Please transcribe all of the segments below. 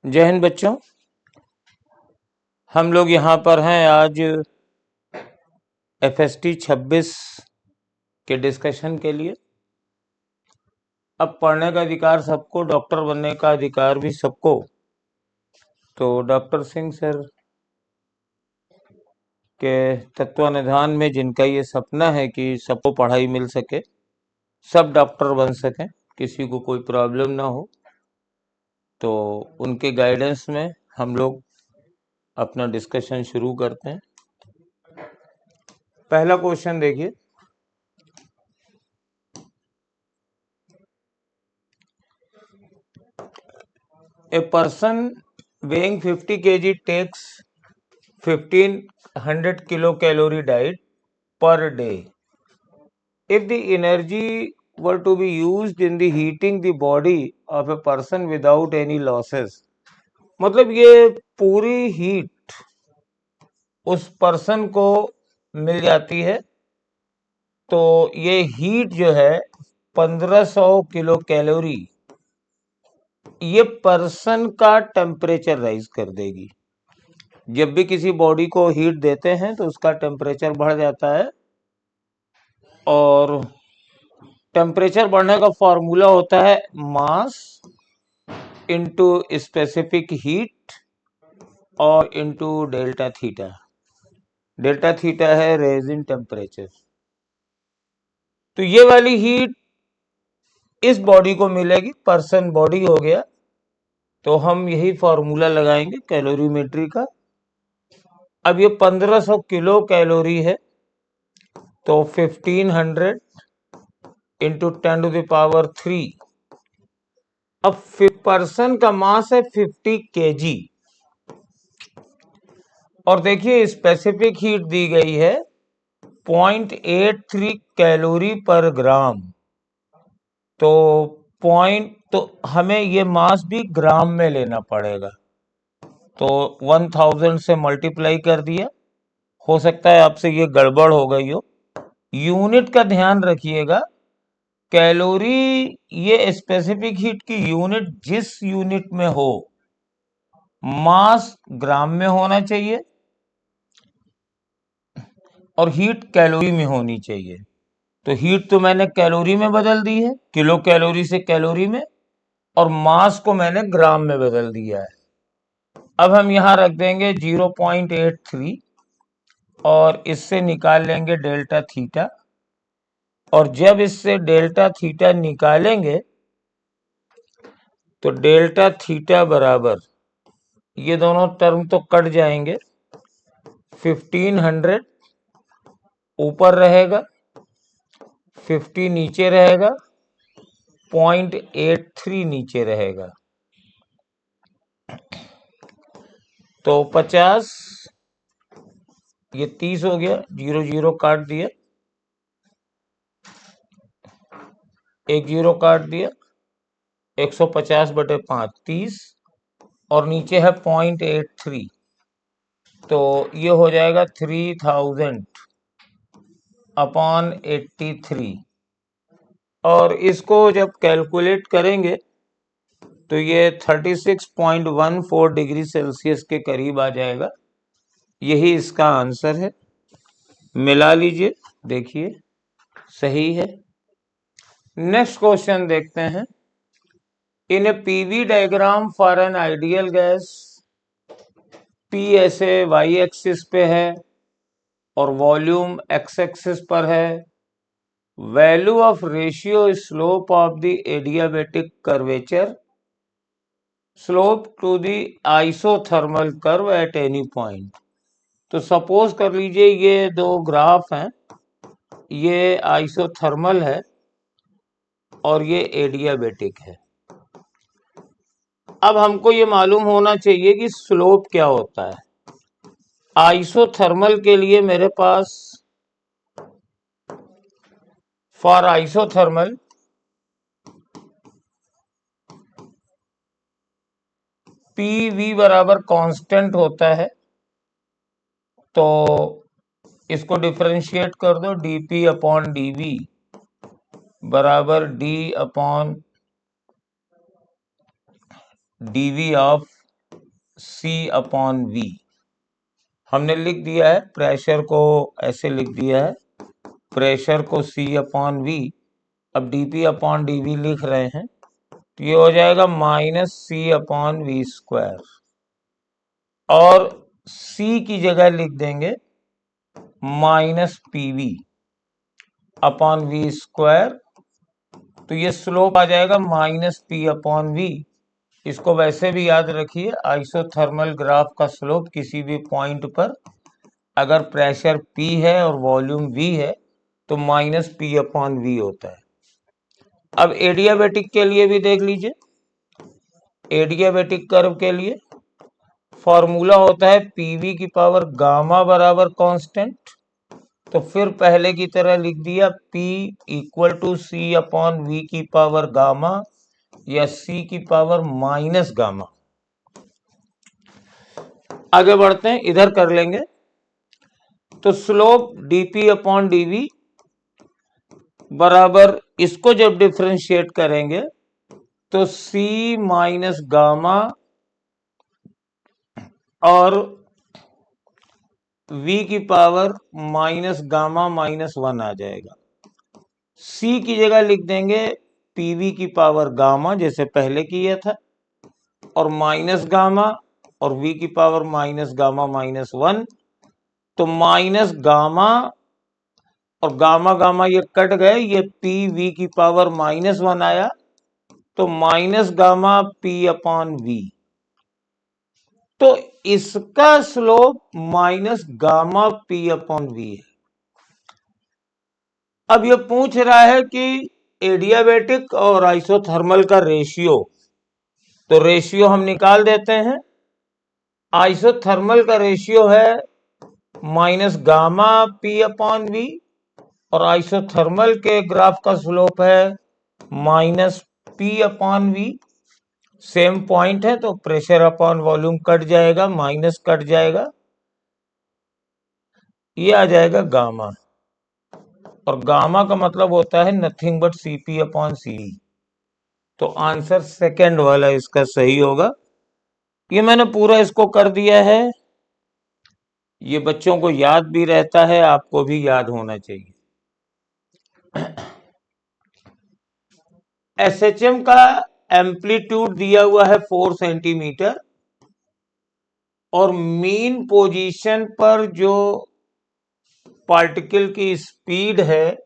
जय हिंद बच्चों। हम लोग यहाँ पर हैं आज FST 26 के डिस्कशन के लिए। अब पढ़ने का अधिकार सबको, डॉक्टर बनने का अधिकार भी सबको। तो डॉक्टर सिंह सर के तत्वावधान में जिनका ये सपना है कि सबको पढ़ाई मिल सके, सब डॉक्टर बन सकें, किसी को कोई प्रॉब्लम ना हो, तो उनके गाइडेंस में हम लोग अपना डिस्कशन शुरू करते हैं। पहला क्वेश्चन देखिए, a person weighing 50 kg takes 1500 kilocalorie diet per day. If the energy were to be used in the heating the body of a person without any losses, मतलब ये पूरी हीट उस पर्सन को मिल जाती है, तो ये हीट जो है 1500 किलो कैलोरी ये पर्सन का टेम्परेचर राइज कर देगी। जब भी किसी बॉडी को हीट देते हैं तो उसका टेम्परेचर बढ़ जाता है, और टेम्परेचर बढ़ने का फॉर्मूला होता है मास इनटू स्पेसिफिक हीट और into delta theta. Delta theta है रेजिन टेम्परेचर। तो ये वाली हीट इस बॉडी को मिलेगी, पर्सन बॉडी हो गया, तो हम यही फॉर्मूला लगाएंगे कैलोरीमेट्री का। अब ये 1500 किलो कैलोरी है, तो 1500 इंटू 10⁻³ अब पर्सन का मास है 50 kg, और देखिए स्पेसिफिक हीट दी गई है 0.83 कैलोरी पर ग्राम। तो हमें ये मास भी ग्राम में लेना पड़ेगा, तो 1000 से मल्टीप्लाई कर दिया। हो सकता है आपसे ये गड़बड़ हो गई हो, यूनिट का ध्यान रखिएगा। कैलोरी ये स्पेसिफिक हीट की यूनिट जिस यूनिट में हो, मास ग्राम में होना चाहिए और हीट कैलोरी में होनी चाहिए। तो हीट तो मैंने कैलोरी में बदल दी है, किलो कैलोरी से कैलोरी में, और मास को मैंने ग्राम में बदल दिया है। अब हम यहां रख देंगे 0.83 और इससे निकाल लेंगे डेल्टा थीटा, और जब इससे डेल्टा थीटा निकालेंगे तो डेल्टा थीटा बराबर, ये दोनों टर्म तो कट जाएंगे, 1500 ऊपर रहेगा, 50 नीचे रहेगा, 0.83 नीचे रहेगा, तो 50, ये 30 हो गया, 0 0 काट दिया, 1 0 काट दिया, 150/5 30, और नीचे है 0.83, तो ये हो जाएगा 3000/83, और इसको जब कैलकुलेट करेंगे तो ये 36.14 डिग्री सेल्सियस के करीब आ जाएगा। यही इसका आंसर है, मिला लीजिए, देखिए सही है। नेक्स्ट क्वेश्चन देखते हैं। In a PV diagram for an ideal gas, P ऐसे वाई एक्सिस पे है और वॉल्यूम एक्स एक्सिस पर है। Value of ratio slope of the adiabatic curvature slope to the isothermal curve at any point. तो suppose कर लीजिए ये दो ग्राफ हैं, ये आइसोथर्मल है और ये एडियाबेटिक है। अब हमको ये मालूम होना चाहिए कि स्लोप क्या होता है। आइसोथर्मल के लिए मेरे पास, फॉर आइसोथर्मल PV बराबर कांस्टेंट होता है, तो इसको डिफरेंशिएट कर दो, dP/dV बराबर D/dt dv of c upon v। हमने लिख दिया है प्रेशर को, ऐसे लिख दिया है प्रेशर को c अपॉन v। अब dp अपॉन dv लिख रहे हैं तो ये हो जाएगा -c अपॉन v स्क्वायर, और c की जगह लिख देंगे -pv अपॉन v स्क्वायर। तो ये स्लोप आ जाएगा -p अपॉन v। इसको वैसे भी याद रखिए, आइसोथर्मल ग्राफ का स्लोप किसी भी पॉइंट पर अगर प्रेशर P है और वॉल्यूम V है तो -p अपॉन v होता है। अब एडियाबैटिक के लिए भी देख लीजिए, एडियाबैटिक कर्व के लिए फॉर्मूला होता है PV की पावर गामा बराबर कांस्टेंट। तो फिर पहले की तरह लिख दिया P equal to C upon V की पावर गामा या C की पावर माइनस गामा। आगे बढ़ते हैं, इधर कर लेंगे। तो स्लोप dP अपॉन dV बराबर, इसको जब डिफरेंशिएट करेंगे तो C माइनस गामा और V की पावर माइनस गामा -1 आ जाएगा। C की जगह लिख देंगे PV की पावर गामा जैसे पहले किया था, और माइनस गामा, और V की पावर माइनस गामा -1। तो माइनस गामा और गामा गामा ये कट गए, ये PV की पावर -1 आया, तो minus gamma P upon V। तो इसका slope minus gamma P upon V है। अब ये पूछ रहा है कि एडियाबैटिक और आइसोथर्मल का रेशियो, तो रेशियो हम निकाल देते हैं। आइसोथर्मल का रेशियो है minus gamma P upon V, और आइसोथर्मल के ग्राफ का स्लोप है -p upon V। Same point है तो प्रेशर अपॉन वॉल्यूम कट जाएगा, माइनस कट जाएगा, ये आ जाएगा गामा, और गामा का मतलब होता है nothing but Cp upon Cv। तो आंसर सेकंड वाला इसका सही होगा। ये मैंने पूरा इसको कर दिया है, ये बच्चों को याद भी रहता है, आपको भी याद होना चाहिए। SHM का एम्पलीट्यूड दिया हुआ है 4 सेंटीमीटर, और मीन पोजीशन पर जो पार्टिकल की स्पीड है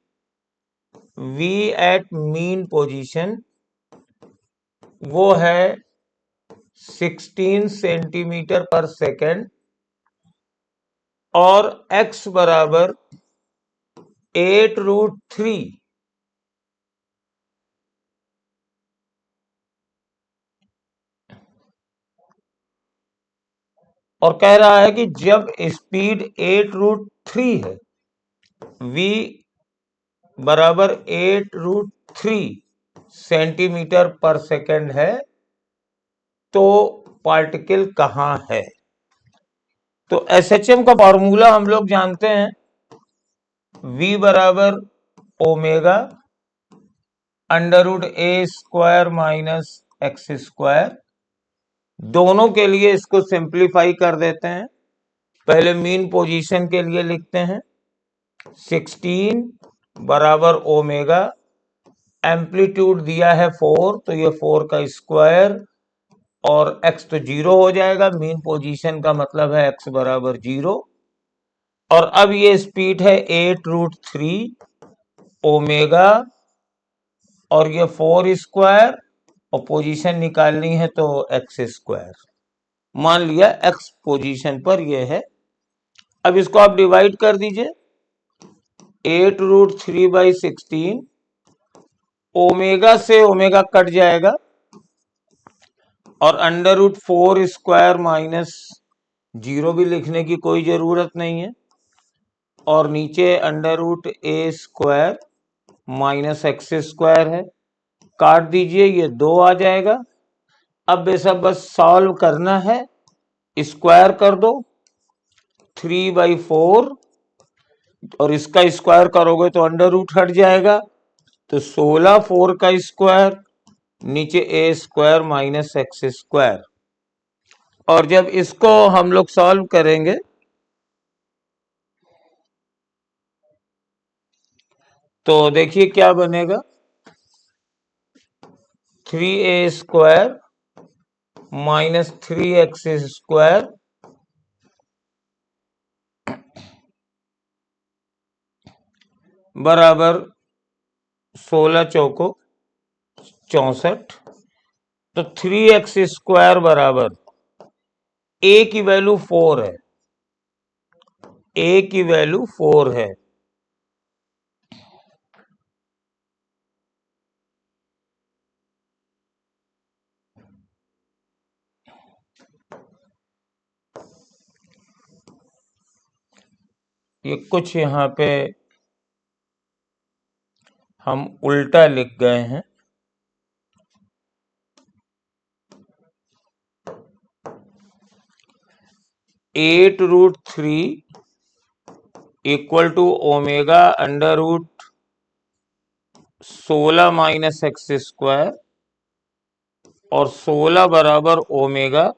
v एट मीन पोजीशन वो है 16 सेंटीमीटर पर सेकेंड, और x बराबर 8√3 और कह रहा है कि जब स्पीड 8√3 है, v बराबर 8√3 सेंटीमीटर पर सेकेंड है, तो पार्टिकल कहां है। तो SHM का फॉर्मूला हम लोग जानते हैं, v बराबर omega √a² minus X square. दोनों के लिए इसको सिंप्लीफाई कर देते हैं। पहले मीन पोजीशन के लिए लिखते हैं 16 बराबर ओमेगा, एम्पलीट्यूड दिया है 4 तो ये 4 का स्क्वायर, और x तो 0 हो जाएगा, मीन पोजीशन का मतलब है x बराबर 0। और अब ये स्पीड है 8√3 ओमेगा, और ये 4 स्क्वायर, और पोजीशन निकालनी है तो एक्स स्क्वायर। मान लिया x पोजीशन पर ये है। अब इसको आप डिवाइड कर दीजिए, 8√3/16, ओमेगा से ओमेगा कट जाएगा, और √4² माइनस 0 भी लिखने की कोई जरूरत नहीं है, और नीचे √a² माइनस एक्स स्क्वायर है, काट दीजिए, ये 2 आ जाएगा। अब ये सब बस सॉल्व करना है, स्क्वायर कर दो 3/4, और इसका स्क्वायर करोगे तो अंडर रूट हट जाएगा, तो 16 4 का स्क्वायर नीचे ए स्क्वायर माइनस एक्स स्क्वायर। और जब इसको हम लोग सॉल्व करेंगे तो देखिए क्या बनेगा, 3a square minus 3x square बराबर 16 चौको 64। तो 3x स्क्वायर बराबर a की वैल्यू 4 है, a की वैल्यू 4 है। ये कुछ यहाँ पे हम उल्टा लिख गए हैं। Eight root three equal to omega under root 16 minus X square और 16 बराबर ओमेगा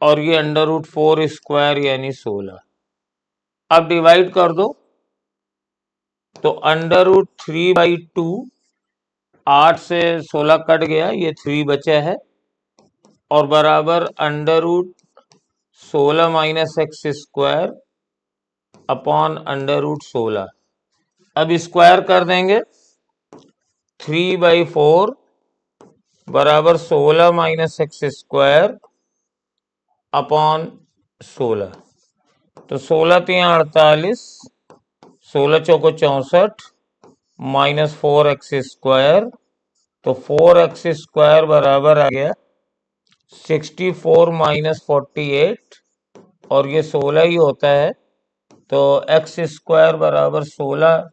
और ये अंडर रूट 4 स्क्वायर यानी 16। अब डिवाइड कर दो तो अंडर रूट 3/2, 8 से 16 कट गया, ये 3 बचा है और बराबर under root 16 minus X square upon under root 16। अब स्क्वायर कर देंगे, 3/4 बराबर 16 माइनस एक्स स्क्वायर अपॉन 16। तो 16 3 48, 16 चौको 64 माइनस 4x स्क्वायर। तो 4x स्क्वायर बराबर आ गया 64 माइनस 48 और ये 16 ही होता है। तो x स्क्वायर बराबर 16,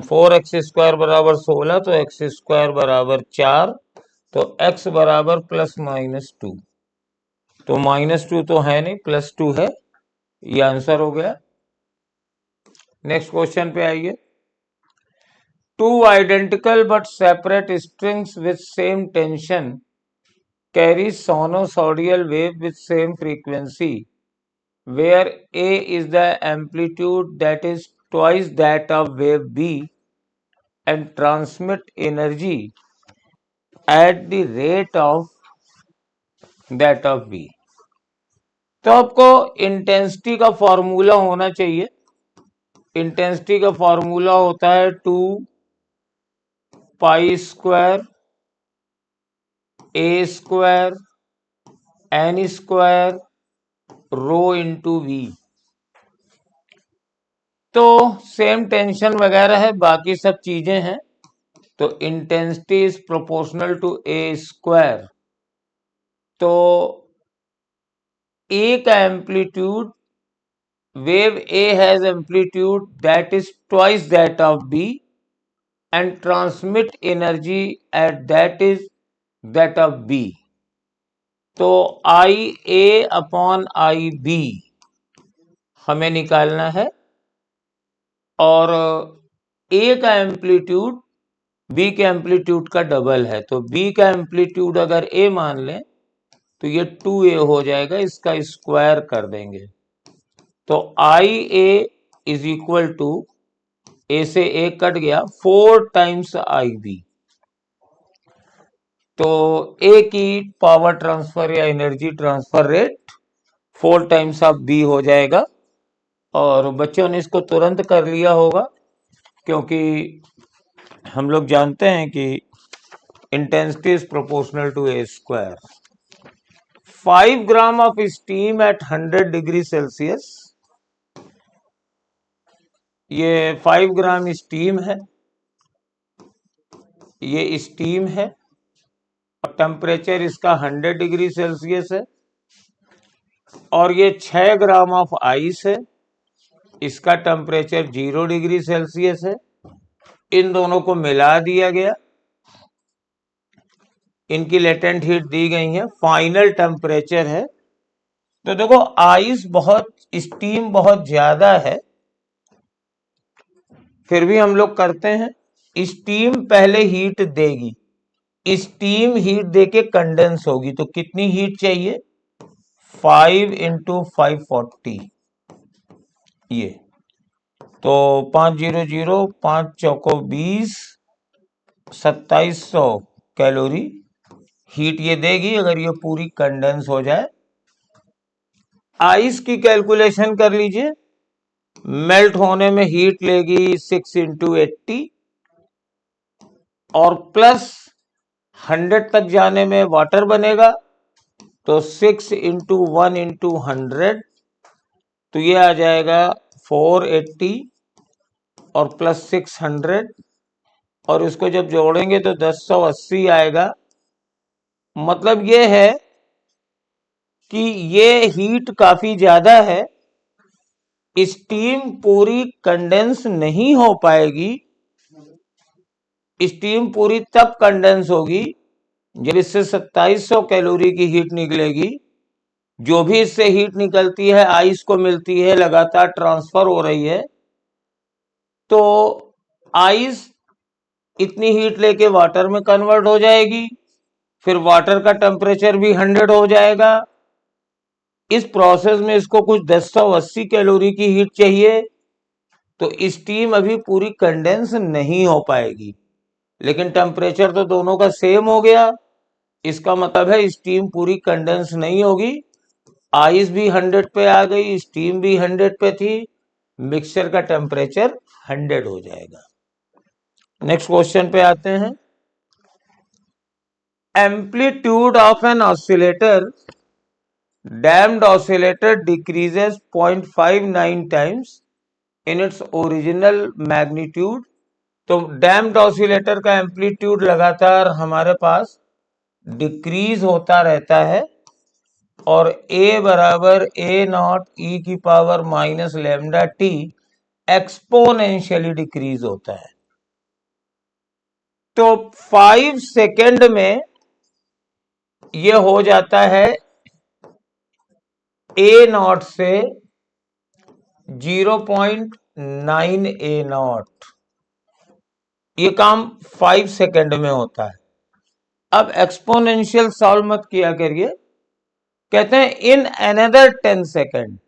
4x स्क्वायर बराबर 16, तो x स्क्वायर बराबर 4। तो x बराबर प्लस माइनस 2। तो -2 तो है नहीं, +2 है, ये आंसर हो गया। नेक्स्ट क्वेश्चन पे आइए। Two identical but separate strings with same tension carry sinusoidal wave with same frequency where A is the amplitude that is twice that of wave B and transmit energy at the rate of that of B। तो आपको intensity का formula होना चाहिए। Intensity का formula होता है 2 pi square A square N square rho into V. तो same tension वगैरह है, बाकी सब चीजें हैं। तो intensity is proportional to A square. तो ए का amplitude, wave A has amplitude that is twice that of B and transmit energy at that is that of B. तो I A upon I B हमें निकालना है और ए का amplitude B के amplitude का डबल है। तो बी का एम्पलीट्यूड अगर ए मान लें तो ये 2a हो जाएगा, इसका स्क्वायर कर देंगे। तो I A is equal to, ए से ए कट गया, 4 टाइम्स आई बी। तो ए की पावर ट्रांसफर या energy transfer rate 4 times of B हो जाएगा। और बच्चों ने इसको तुरंत कर लिया होगा क्योंकि हम लोग जानते हैं कि intensity is proportional to A square. 5 gram of steam at 100 degree Celsius, ये 5 ग्राम स्टीम है, ये स्टीम है, टेम्परेचर इसका 100 डिग्री सेल्सियस है। और ये 6 ग्राम ऑफ आइस है, इसका टेम्परेचर 0 डिग्री सेल्सियस है। इन दोनों को मिला दिया गया, इनकी लेटेंट हीट दी गई है, फाइनल टेम्परेचर है। तो देखो आइस बहुत, स्टीम बहुत ज्यादा है, फिर भी हम लोग करते हैं। स्टीम पहले हीट देगी, स्टीम हीट देके कंडेंस होगी, तो कितनी हीट चाहिए? 5 इंटू 540, ये तो 500, 5 चौको 20, 2700 कैलोरी हीट ये देगी अगर ये पूरी कंडेंस हो जाए। आइस की कैलकुलेशन कर लीजिए, मेल्ट होने में हीट लेगी 6 इंटू 80 और प्लस 100 तक जाने में वाटर बनेगा, तो 6 इंटू 1 इंटू 100, तो ये आ जाएगा 480 और प्लस 600, और इसको जब जोड़ेंगे तो 1080 आएगा। मतलब ये है कि ये हीट काफी ज्यादा है, स्टीम पूरी कंडेंस नहीं हो पाएगी। स्टीम पूरी तब कंडेंस होगी जब इससे 2700 कैलोरी की हीट निकलेगी। जो भी इससे हीट निकलती है आइस को मिलती है, लगातार ट्रांसफर हो रही है, तो आइस इतनी हीट लेके वाटर में कन्वर्ट हो जाएगी, फिर वाटर का टेम्परेचर भी 100 हो जाएगा। इस प्रोसेस में इसको कुछ 1080 कैलोरी की हीट चाहिए, तो स्टीम अभी पूरी कंडेंस नहीं हो पाएगी। लेकिन टेम्परेचर तो दोनों का सेम हो गया, इसका मतलब है स्टीम पूरी कंडेंस नहीं होगी। आइस भी 100 पे आ गई, स्टीम भी 100 पे थी, मिक्सचर का टेम्परेचर 100 हो जाएगा। नेक्स्ट क्वेश्चन पे आते हैं। Amplitude of an oscillator, damped oscillator decreases 0.59 times in its original magnitude. तो डैम्प्ड ऑसिलेटर का एम्पलीट्यूड लगातार हमारे पास डिक्रीज होता रहता है, और A बराबर A नॉट ई की power minus lambda T exponentially decrease होता है। तो 5 सेकेंड में ये हो जाता है A नॉट से 0.9 A नॉट, ये काम 5 सेकेंड में होता है। अब एक्सपोनेंशियल सॉल्व मत किया करिए, कहते हैं इन अनदर 10 सेकेंड।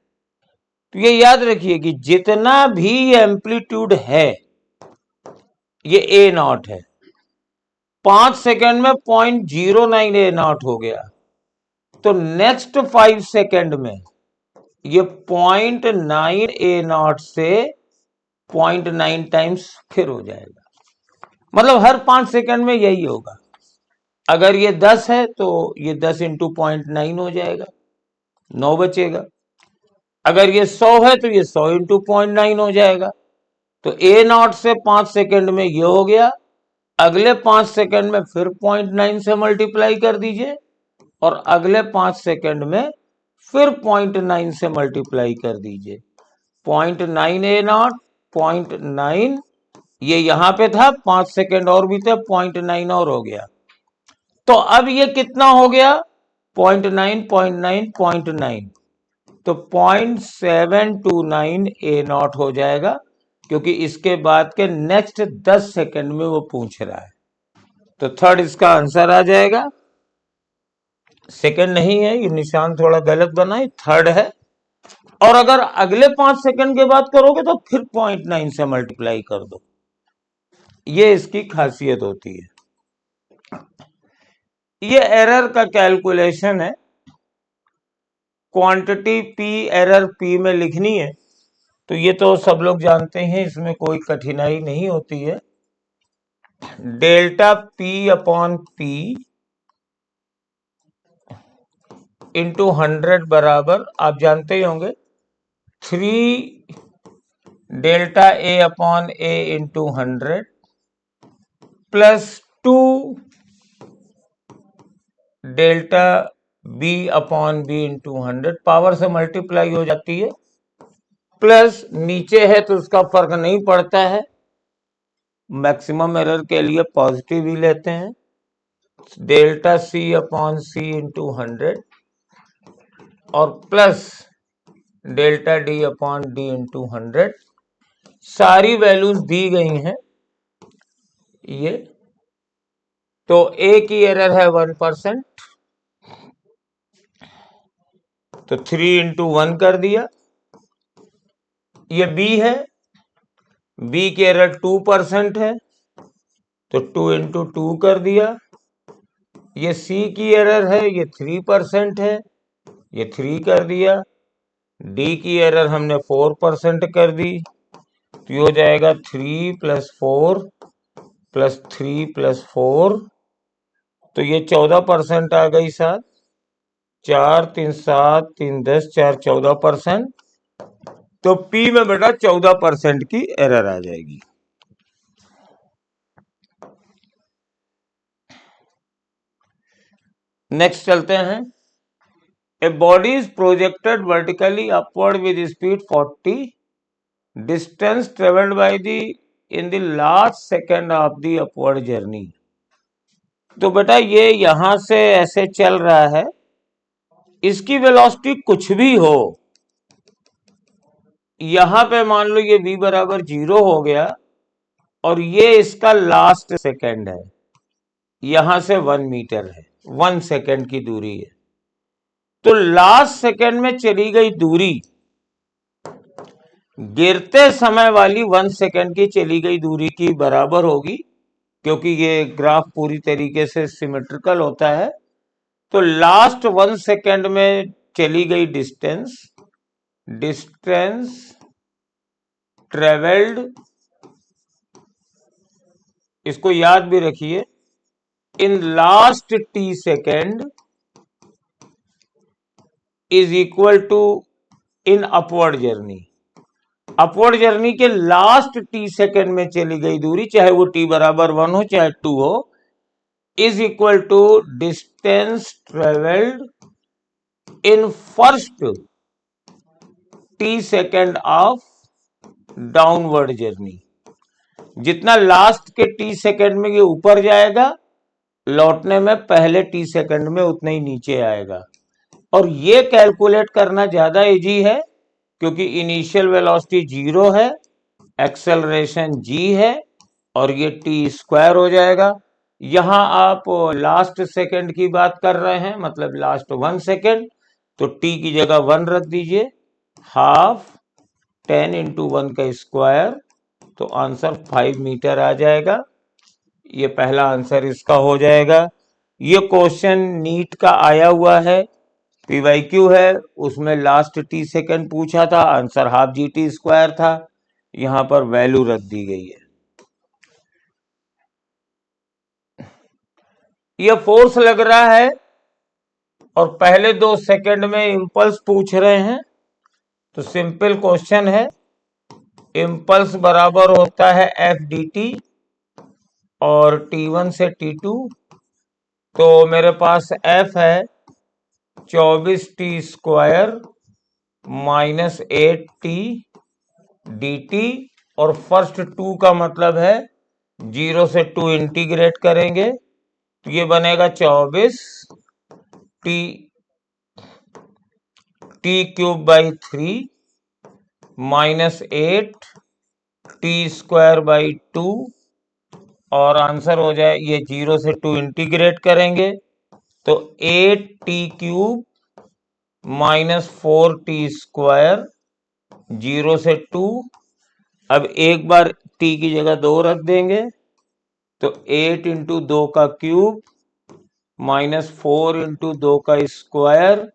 तो ये याद रखिए कि जितना भी एम्पलीट्यूड है ये ए नॉट है, 5 सेकेंड में 0.09 ए नॉट हो गया, तो नेक्स्ट 5 सेकेंड में ये 0.9 ए नॉट से 0.9 टाइम्स फिर हो जाएगा। मतलब हर 5 सेकेंड में यही होगा। अगर ये 10 है तो ये 10 इंटू 0.9 हो जाएगा, 9 बचेगा। अगर ये 100 है तो ये 100 इंटू 0.9 हो जाएगा। तो ए नॉट से 5 सेकेंड में ये हो गया, अगले 5 सेकेंड में फिर 0.9 से मल्टीप्लाई कर दीजिए, और अगले 5 सेकेंड में फिर 0.9 से मल्टीप्लाई कर दीजिए। 0.9 ए नॉट, 0.9, ये यहां पे था, 5 सेकेंड और भी थे, 0.9 और हो गया। तो अब ये कितना हो गया? 0.9, 0.9, 0.9, तो 0.729 ए नॉट हो जाएगा, क्योंकि इसके बाद के नेक्स्ट 10 सेकेंड में वो पूछ रहा है। तो थर्ड इसका आंसर आ जाएगा। सेकेंड नहीं है, ये निशान थोड़ा गलत बना है, थर्ड है। और अगर अगले 5 सेकेंड के बाद करोगे तो फिर 0.9 से मल्टीप्लाई कर दो, ये इसकी खासियत होती है। ये एरर का कैलकुलेशन है, क्वांटिटी पी एरर पी में लिखनी है, तो ये तो सब लोग जानते हैं, इसमें कोई कठिनाई नहीं होती है। Delta P upon P into 100 बराबर आप जानते ही होंगे 3 delta A upon A into 100 plus 2 delta B upon B into 100, power से मल्टीप्लाई हो जाती है, प्लस नीचे है तो उसका फर्क नहीं पड़ता है, मैक्सिमम एरर के लिए पॉजिटिव ही लेते हैं। डेल्टा सी अपॉन सी इंटू 100 और plus delta D upon D into 100, सारी वैल्यूज दी गई हैं। ये तो ए की एरर है 1%, तो 3 इंटू 1 कर दिया। ये बी है, बी की एरर 2% है, तो 2 इंटू 2 कर दिया। ये सी की एरर है, ये 3% है, ये 3 कर दिया। डी की एरर हमने 4% कर दी, तो ये हो जाएगा 3 + 4 + 3 + 4, तो ये 14% आ गई साथ। 4 3 7 3 10, 4 14%, तो पी में बेटा 14% की एरर आ जाएगी। नेक्स्ट चलते हैं। A body is projected vertically upward with speed 40, distance travelled by the in the last second of the upward journey. तो बेटा ये यहां से ऐसे चल रहा है, इसकी वेलोसिटी कुछ भी हो, यहां पे मान लो ये v बराबर 0 हो गया, और ये इसका लास्ट सेकेंड है, यहां से 1 मीटर है, 1 सेकेंड की दूरी है। तो लास्ट सेकेंड में चली गई दूरी गिरते समय वाली 1 सेकेंड की चली गई दूरी की बराबर होगी, क्योंकि ये ग्राफ पूरी तरीके से सिमेट्रिकल होता है। तो लास्ट 1 सेकेंड में चली गई डिस्टेंस, डिस्टेंस ट्रेवल्ड, इसको याद भी रखिए, in last T second is equal to in upward journey. Upward journey के लास्ट टी सेकेंड में चली गई दूरी, चाहे वो टी बराबर 1 हो चाहे 2 हो, is equal to distance travelled in first T second of downward journey. जितना लास्ट के टी सेकेंड में ये ऊपर जाएगा, लौटने में पहले टी सेकेंड में उतना ही नीचे आएगा। और ये कैलकुलेट करना ज्यादा इजी है, क्योंकि इनिशियल वेलोसिटी 0 है, एक्सेलरेशन g है, और ये टी स्क्वायर हो जाएगा। यहां आप लास्ट सेकेंड की बात कर रहे हैं, मतलब लास्ट 1 सेकेंड, तो t की जगह 1 रख दीजिए, हाफ 10 इंटू 1 का स्क्वायर, तो आंसर 5 मीटर आ जाएगा। ये पहला आंसर इसका हो जाएगा। ये क्वेश्चन नीट का आया हुआ है, पीवाईक्यू है, उसमें लास्ट टी सेकेंड पूछा था, answer half G T square था, यहां पर वैल्यू रख दी गई है। ये फोर्स लग रहा है और पहले 2 सेकेंड में इंपल्स पूछ रहे हैं, तो सिंपल क्वेश्चन है, इंपल्स बराबर होता है एफ डी टी और T1 से T2। तो मेरे पास F है 24t square minus 8t dt, और फर्स्ट 2 का मतलब है 0 से 2 इंटीग्रेट करेंगे, तो ये बनेगा 24 t cube by 3 minus 8 t square by 2, और आंसर हो जाए, ये 0 से 2 इंटीग्रेट करेंगे तो 8t cube minus 4t square, 0 से 2। अब एक बार t की जगह 2 रख देंगे, तो 8 इंटू 2 का क्यूब माइनस 4 इंटू 2 का स्क्वायर,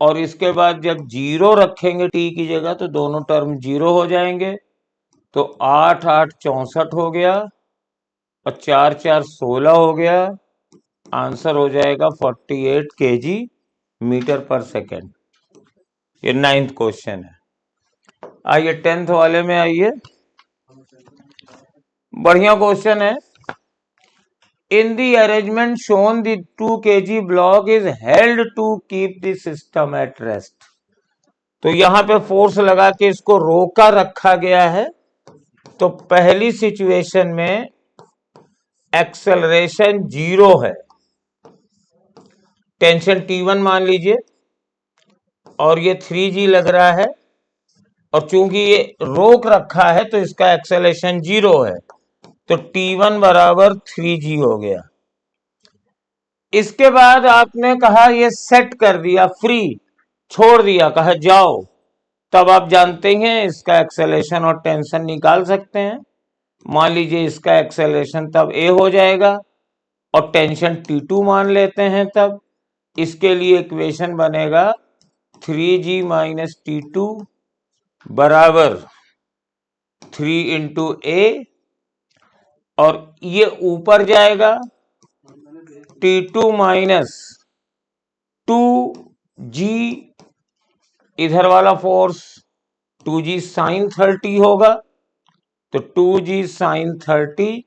और इसके बाद जब 0 रखेंगे t की जगह, तो दोनों टर्म 0 हो जाएंगे, तो 8 8 64 हो गया, और 4 4 16 हो गया। आंसर हो जाएगा 48 kg मीटर पर सेकेंड। ये 9th क्वेश्चन है। आइए 10th वाले में आइए, बढ़िया क्वेश्चन है। In the arrangement shown the 2 kg block is held to keep the system at rest. तो यहां पे फोर्स लगा के इसको रोका रखा गया है। तो पहली सिचुएशन में एक्सेलरेशन 0 है, टेंशन T1 मान लीजिए, और ये 3g लग रहा है, और चूंकि ये रोक रखा है तो इसका एक्सेलरेशन 0 है, तो T1 बराबर 3G हो गया। इसके बाद आपने कहा ये सेट कर दिया, फ्री छोड़ दिया, कहा जाओ, तब आप जानते हैं इसका एक्सेलेरेशन और टेंशन निकाल सकते हैं। मान लीजिए इसका एक्सेलेरेशन तब A हो जाएगा और टेंशन T2 मान लेते हैं, तब इसके लिए इक्वेशन बनेगा 3G माइनस T2 बराबर 3 इंटू A, और ये ऊपर जाएगा T2 माइनस 2G, इधर वाला फोर्स 2G साइन 30 होगा, तो 2G साइन 30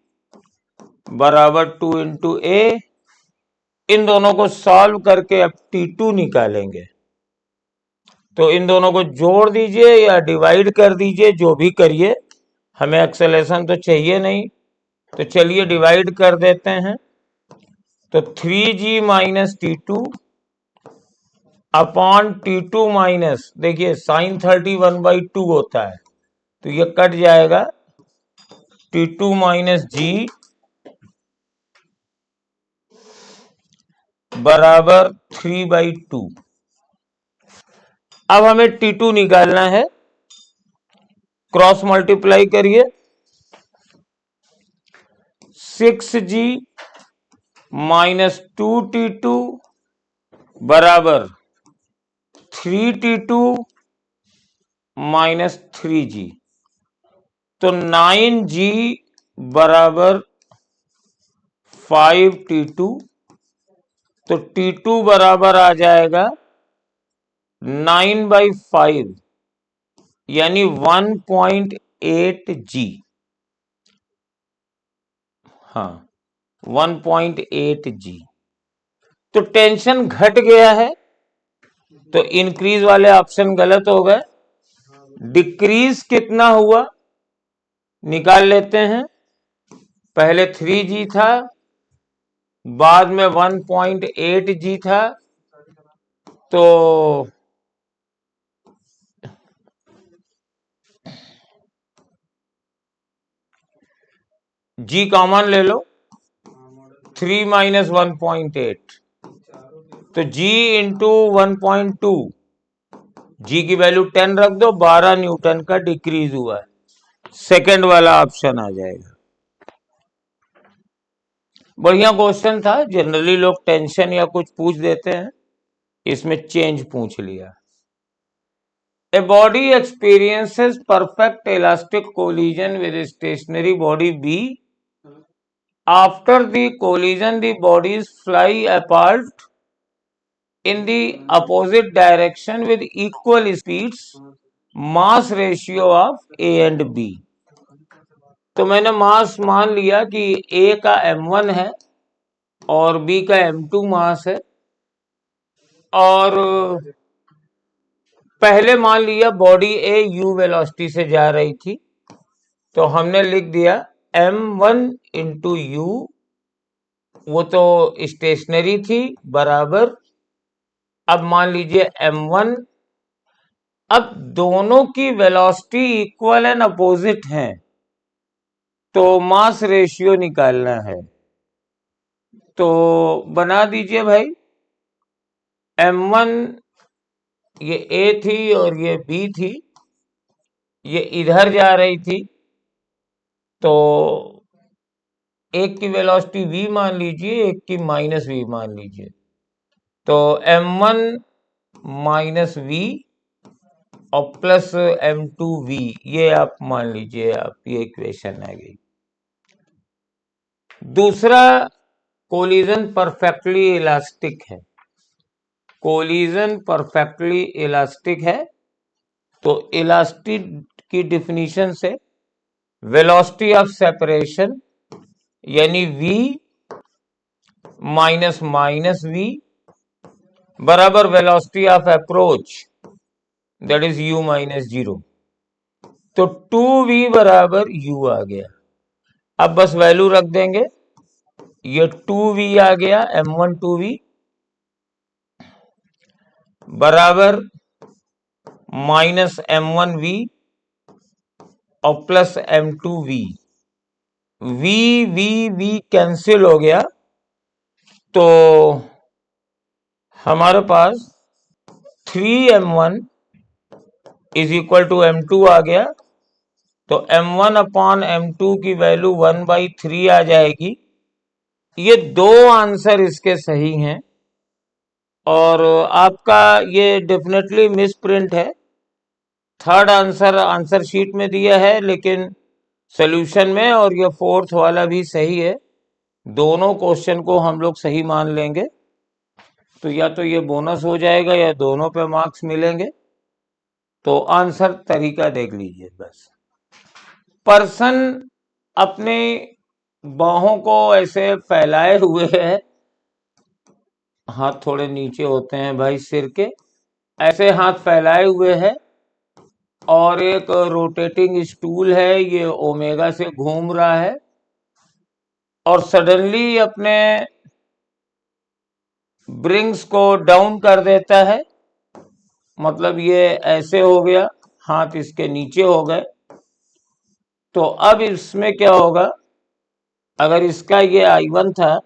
बराबर 2 इंटू A। इन दोनों को सॉल्व करके अब T2 निकालेंगे, तो इन दोनों को जोड़ दीजिए या डिवाइड कर दीजिए, जो भी करिए, हमें एक्सेलेरेशन तो चाहिए नहीं, तो चलिए डिवाइड कर देते हैं। तो 3G minus T2 upon T2 minus, देखिए साइन 30 1/2 होता है, तो ये कट जाएगा, T2 माइनस G बराबर 3/2। अब हमें T2 निकालना है, क्रॉस मल्टीप्लाई करिए, 6G माइनस 2T2 बराबर 3T2 माइनस 3G, तो 9G बराबर 5T2, तो T2 बराबर आ जाएगा 9/5 यानी 1.8G। हाँ 1.8G। तो टेंशन घट गया है, तो इंक्रीज वाले ऑप्शन गलत हो गए। डिक्रीज कितना हुआ निकाल लेते हैं, पहले 3G था, बाद में 1.8G था, तो G कॉमन ले लो, 3 माइनस 1.8, तो G इंटू 1.2, G की वैल्यू 10 रख दो, 12 न्यूटन का डिक्रीज हुआ है, सेकेंड वाला ऑप्शन आ जाएगा। बढ़िया क्वेश्चन था, जनरली लोग टेंशन या कुछ पूछ देते हैं, इसमें चेंज पूछ लिया। A body experiences perfect elastic collision with a stationary body B. After the collision, the bodies fly apart in the opposite direction with equal speeds. Mass ratio of A and B. तो मैंने मास मान लिया कि A का M1 है और B का M2 मास है, और पहले मान लिया बॉडी ए U वेलोसिटी से जा रही थी, तो हमने लिख दिया M1 इंटू U, वो तो स्टेशनरी थी, बराबर, अब मान लीजिए M1, अब दोनों की वेलोसिटी इक्वल एंड अपोजिट हैं, तो मास रेशियो निकालना है, तो बना दीजिए भाई, M1 ये A थी और ये B थी, ये इधर जा रही थी, तो एक की वेलोसिटी V मान लीजिए, एक की माइनस V मान लीजिए, तो M1 माइनस V और प्लस M2V, ये आप मान लीजिए, आप ये इक्वेशन आ गई। दूसरा, कोलिजन परफेक्टली इलास्टिक है, कोलिजन परफेक्टली इलास्टिक है, तो इलास्टिक की डेफिनेशन से वेलोसिटी ऑफ सेपरेशन यानी V माइनस माइनस V बराबर velocity of approach that is U minus 0, तो 2V बराबर U आ गया। अब बस वैल्यू रख देंगे, ये 2V आ गया, M1 2V बराबर माइनस M1V और plus M2V, v v v cancel हो गया, तो हमारे पास 3m1 is equal to m2 आ गया। तो m1 अपॉन m2 की वैल्यू 1/3 आ जाएगी। ये दो आंसर इसके सही हैं, और आपका ये डेफिनेटली मिस प्रिंट है। थर्ड आंसर शीट में दिया है लेकिन सॉल्यूशन में, और ये फोर्थ वाला भी सही है। दोनों क्वेश्चन को हम लोग सही मान लेंगे तो या तो ये बोनस हो जाएगा या दोनों पे मार्क्स मिलेंगे। तो आंसर तरीका देख लीजिए बस। पर्सन अपने बाहों को ऐसे फैलाए हुए है, हाथ थोड़े नीचे होते हैं भाई सिर के, ऐसे हाथ फैलाए हुए है, और एक रोटेटिंग स्टूल है, ये ओमेगा से घूम रहा है, और सडनली अपने ब्रिंग्स को डाउन कर देता है। मतलब ये ऐसे हो गया, हाथ इसके नीचे हो गए। तो अब इसमें क्या होगा, अगर इसका ये I1 था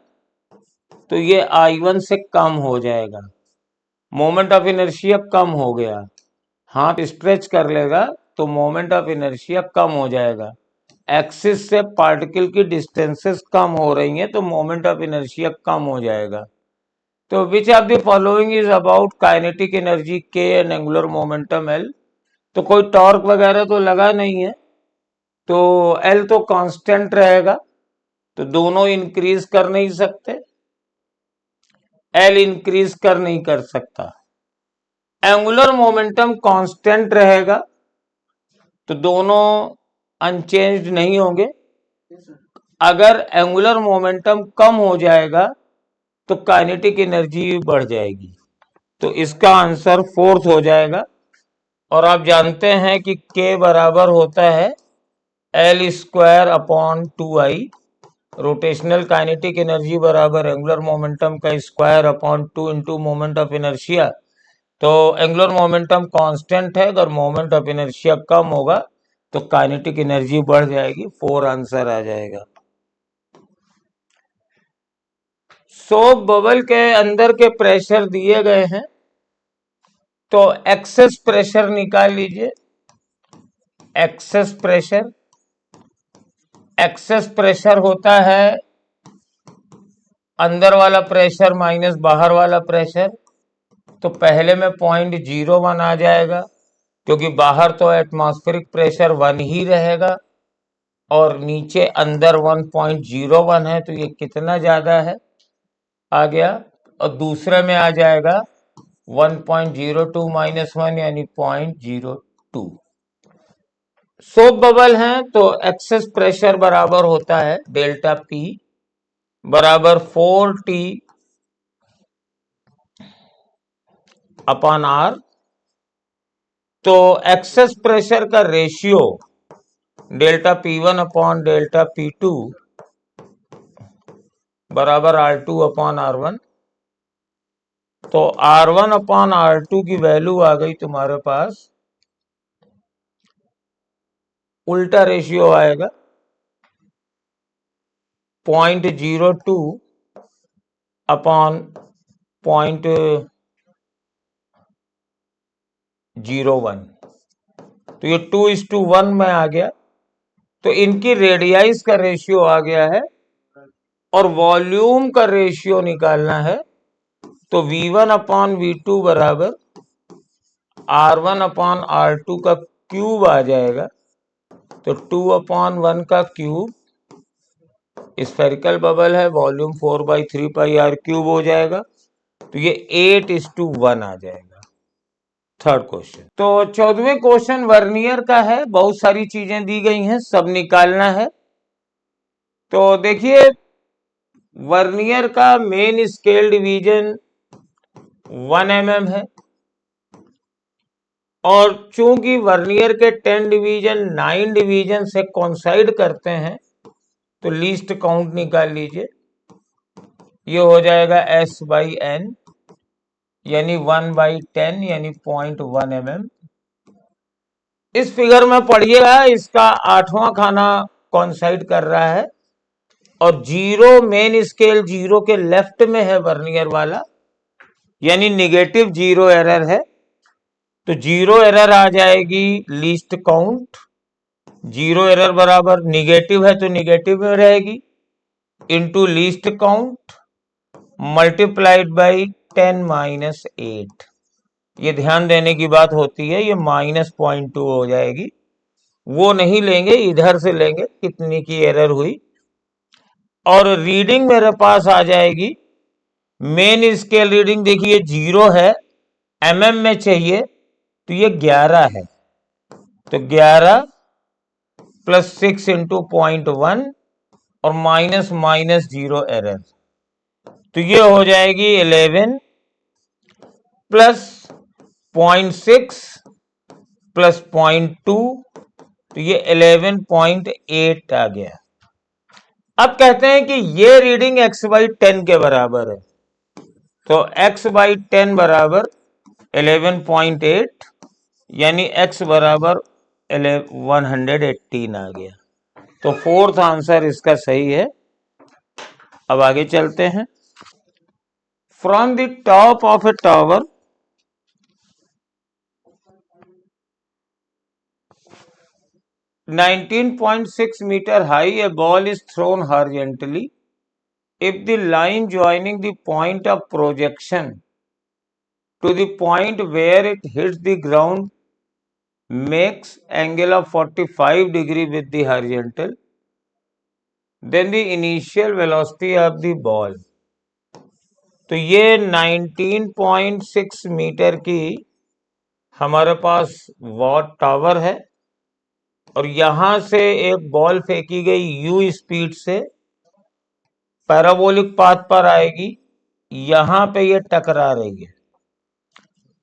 तो ये I1 से कम हो जाएगा, मोमेंट ऑफ इनर्शिया कम हो गया। हाथ स्ट्रेच कर लेगा तो मोमेंट ऑफ इनर्शिया कम हो जाएगा। एक्सिस से पार्टिकल की डिस्टेंसेस कम हो रही हैं तो मोमेंट ऑफ इनर्शिया कम हो जाएगा। तो विच of the following is about kinetic energy के एंड एंगुलर मोमेंटम एल। तो कोई टॉर्क वगैरह तो लगा नहीं है, तो एल तो कांस्टेंट रहेगा, तो दोनों इंक्रीज कर नहीं सकते, एल इंक्रीज कर नहीं कर सकता। एंगुलर मोमेंटम कांस्टेंट रहेगा, तो दोनों अनचेंज्ड नहीं होंगे। अगर एंगुलर मोमेंटम कम हो जाएगा तो काइनेटिक एनर्जी बढ़ जाएगी। तो इसका आंसर फोर्थ हो जाएगा। और आप जानते हैं कि K बराबर होता है L² upon 2I। Rotational kinetic energy बराबर एंगुलर मोमेंटम का square upon 2 into moment of inertia. तो एंगुलर मोमेंटम कांस्टेंट है, अगर मोमेंट ऑफ इनर्शिया कम होगा तो काइनेटिक एनर्जी बढ़ जाएगी। 4 आंसर आ जाएगा। सोप बबल के अंदर के प्रेशर दिए गए हैं, तो एक्सेस प्रेशर निकाल लीजिए। एक्सेस प्रेशर होता है अंदर वाला प्रेशर माइनस बाहर वाला प्रेशर। तो पहले में 0.01 आ जाएगा, क्योंकि बाहर तो एटमॉस्फेरिक प्रेशर 1 ही रहेगा, और नीचे अंदर 1.01 है, तो ये कितना ज्यादा है आ गया। और दूसरे में आ जाएगा 1.02 - 1 यानी 0.02। सोप बबल है तो एक्सेस प्रेशर बराबर होता है डेल्टा P बराबर 4T अपॉन R। तो एक्सेस प्रेशर का ratio delta P1 upon delta P2 बराबर R2 अपॉन R1। तो R1 अपॉन R2 की वैल्यू आ गई तुम्हारे पास, उल्टा रेशियो आएगा 0.02 अपॉन 0.01। तो ये 2:1 में आ गया। तो इनकी रेडियाइस का रेशियो आ गया है, और वॉल्यूम का रेशियो निकालना है। तो V1 अपॉन V2 बराबर R1 अपॉन R2 का क्यूब आ जाएगा। तो 2/1 का क्यूब, स्फेरिकल बबल है, वॉल्यूम 4/3 पाई R क्यूब हो जाएगा। तो ये 8:1 आ जाएगा। Third question. तो 14वें क्वेश्चन वर्नियर का है, बहुत सारी चीजें दी गई हैं, सब निकालना है। तो देखिए, वर्नियर का मेन स्केल डिवीजन 1 mm है, और चूंकि वर्नियर के 10 डिवीजन 9 डिवीजन से कोइंसाइड करते हैं, तो लीस्ट काउंट निकाल लीजिए। ये हो जाएगा S/N यानी 1/10 यानी 0.1 mm। इस फिगर में पढ़िएगा, इसका 8वां खाना कोइंसाइड कर रहा है, और जीरो मेन स्केल जीरो के लेफ्ट में है वर्नियर वाला, यानी निगेटिव जीरो एरर है, तो जीरो एरर आ जाएगी लीस्ट काउंट। जीरो एरर बराबर निगेटिव है तो निगेटिव में रहेगी, into least count multiplied by 10 minus 8। ये ध्यान देने की बात होती है, ये -0.2 हो जाएगी, वो नहीं लेंगे, इधर से लेंगे कितनी की एरर हुई। और रीडिंग मेरे पास आ जाएगी, मेन स्केल रीडिंग देखिए जीरो है, mm में चाहिए, तो ये 11 है, तो 11 प्लस 6 इंटू 0.1 और माइनस माइनस जीरो एरर, तो ये हो जाएगी 11 प्लस 0.6 प्लस 0.2, तो ये 11.8 आ गया। अब कहते हैं कि ये रीडिंग x/10 के बराबर है, तो x/10 बराबर 11.8, यानी x बराबर 118 आ गया। तो फोर्थ आंसर इसका सही है। अब आगे चलते हैं। From the top of A tower 19.6 meter high, a ball is thrown horizontally. If the line joining the point of projection to the point where it hits the ground makes angle of 45 degree with the horizontal, then the initial velocity of the ball. तो ये 19.6 metre की हमारे पास what tower है, और यहां से एक ball फेंकी गई यू स्पीड से पैराबोलिक पाथ पर आएगी, यहां पे ये टकरा रही है।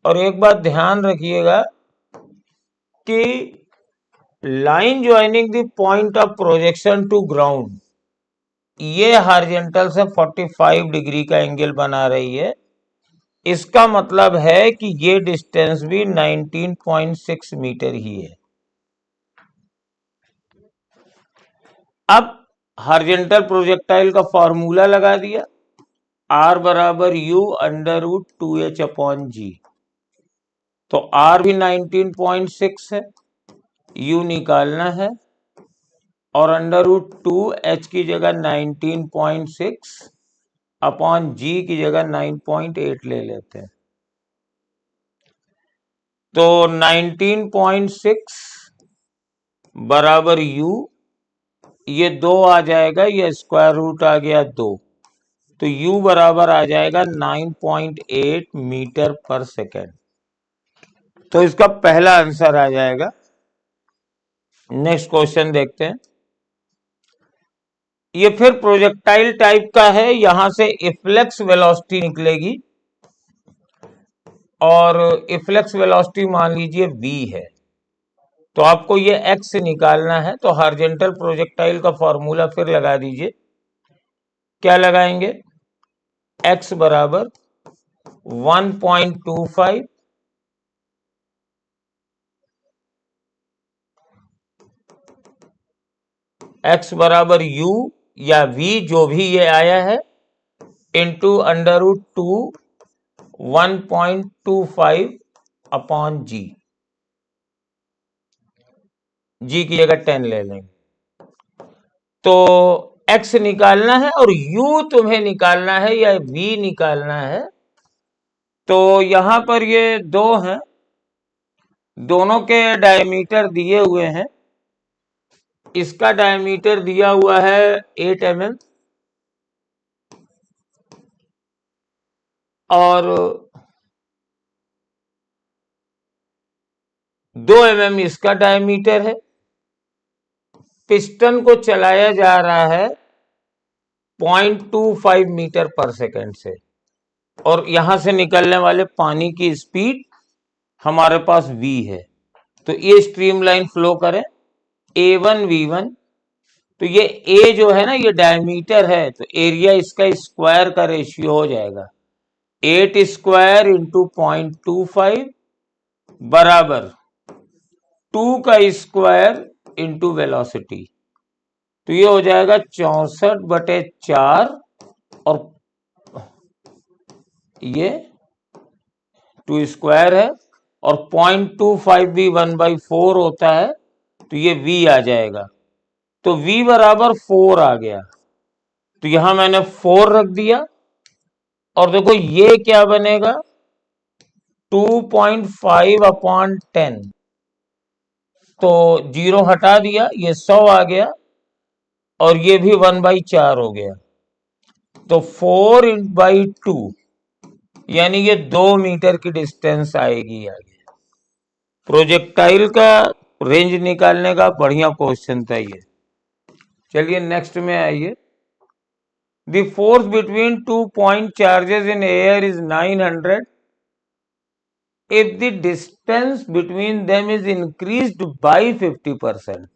और एक बात ध्यान रखिएगा कि line joining the point of projection to ground, ये हॉरिजॉन्टल से 45 डिग्री का एंगल बना रही है। इसका मतलब है कि ये डिस्टेंस भी 19.6 मीटर ही है। अब हॉरिजॉन्टल प्रोजेक्टाइल का फॉर्मूला लगा दिया, R बराबर U under root 2H upon G। तो R भी 19.6 है, U निकालना है, और अंडर रूट 2H की जगह 19.6 अपॉन G की जगह 9.8 ले लेते हैं। तो 19.6 बराबर U, ये 2 आ जाएगा, ये स्क्वायर रूट आ गया 2, तो U बराबर आ जाएगा 9.8 मीटर पर सेकेंड। तो इसका पहला आंसर आ जाएगा। नेक्स्ट क्वेश्चन देखते हैं। ये फिर प्रोजेक्टाइल टाइप का है, यहां से इफ्लेक्स वेलोसिटी निकलेगी, और इफ्लेक्स वेलोसिटी मान लीजिए v है, तो आपको ये x निकालना है। तो हॉरिजॉन्टल प्रोजेक्टाइल का फॉर्मूला फिर लगा दीजिए। क्या लगाएंगे? x बराबर 1.25 x बराबर u या v, जो भी ये आया है, into under root 1.25 upon g की जगह 10 ले लेंगे। तो x निकालना है और u तुम्हें निकालना है या v निकालना है। तो यहां पर ये दो हैं, दोनों के डायमीटर दिए हुए हैं। इसका डायमीटर दिया हुआ है 8 mm, और 2 mm इसका डायमीटर है। पिस्टन को चलाया जा रहा है 0.25 मीटर पर सेकेंड से, और यहां से निकलने वाले पानी की स्पीड हमारे पास v है। तो ये स्ट्रीम लाइन फ्लो करें A1 V1, तो ये A जो है ना, ये डायमीटर है, तो एरिया इसका स्क्वायर का रेशियो हो जाएगा 8 स्क्वायर इंटू 0.25 बराबर 2 का स्क्वायर इंटू वेलोसिटी। तो ये हो जाएगा 64/4 और ये 2 स्क्वायर है और 0.25 भी 1/4 होता है तो ये v आ जाएगा। तो v बराबर 4 आ गया, तो यहां मैंने 4 रख दिया और देखो ये क्या बनेगा 2.5/10, तो 0 हटा दिया, ये 100 आ गया और ये भी 1/4 हो गया, तो 4/2 यानी ये 2 मीटर की डिस्टेंस आएगी आगे। प्रोजेक्टाइल का रेंज निकालने का बढ़िया क्वेश्चन था ये। चलिए नेक्स्ट में आइए। The force between 2 point charges in air is 900 if the distance between them is increased by 50%।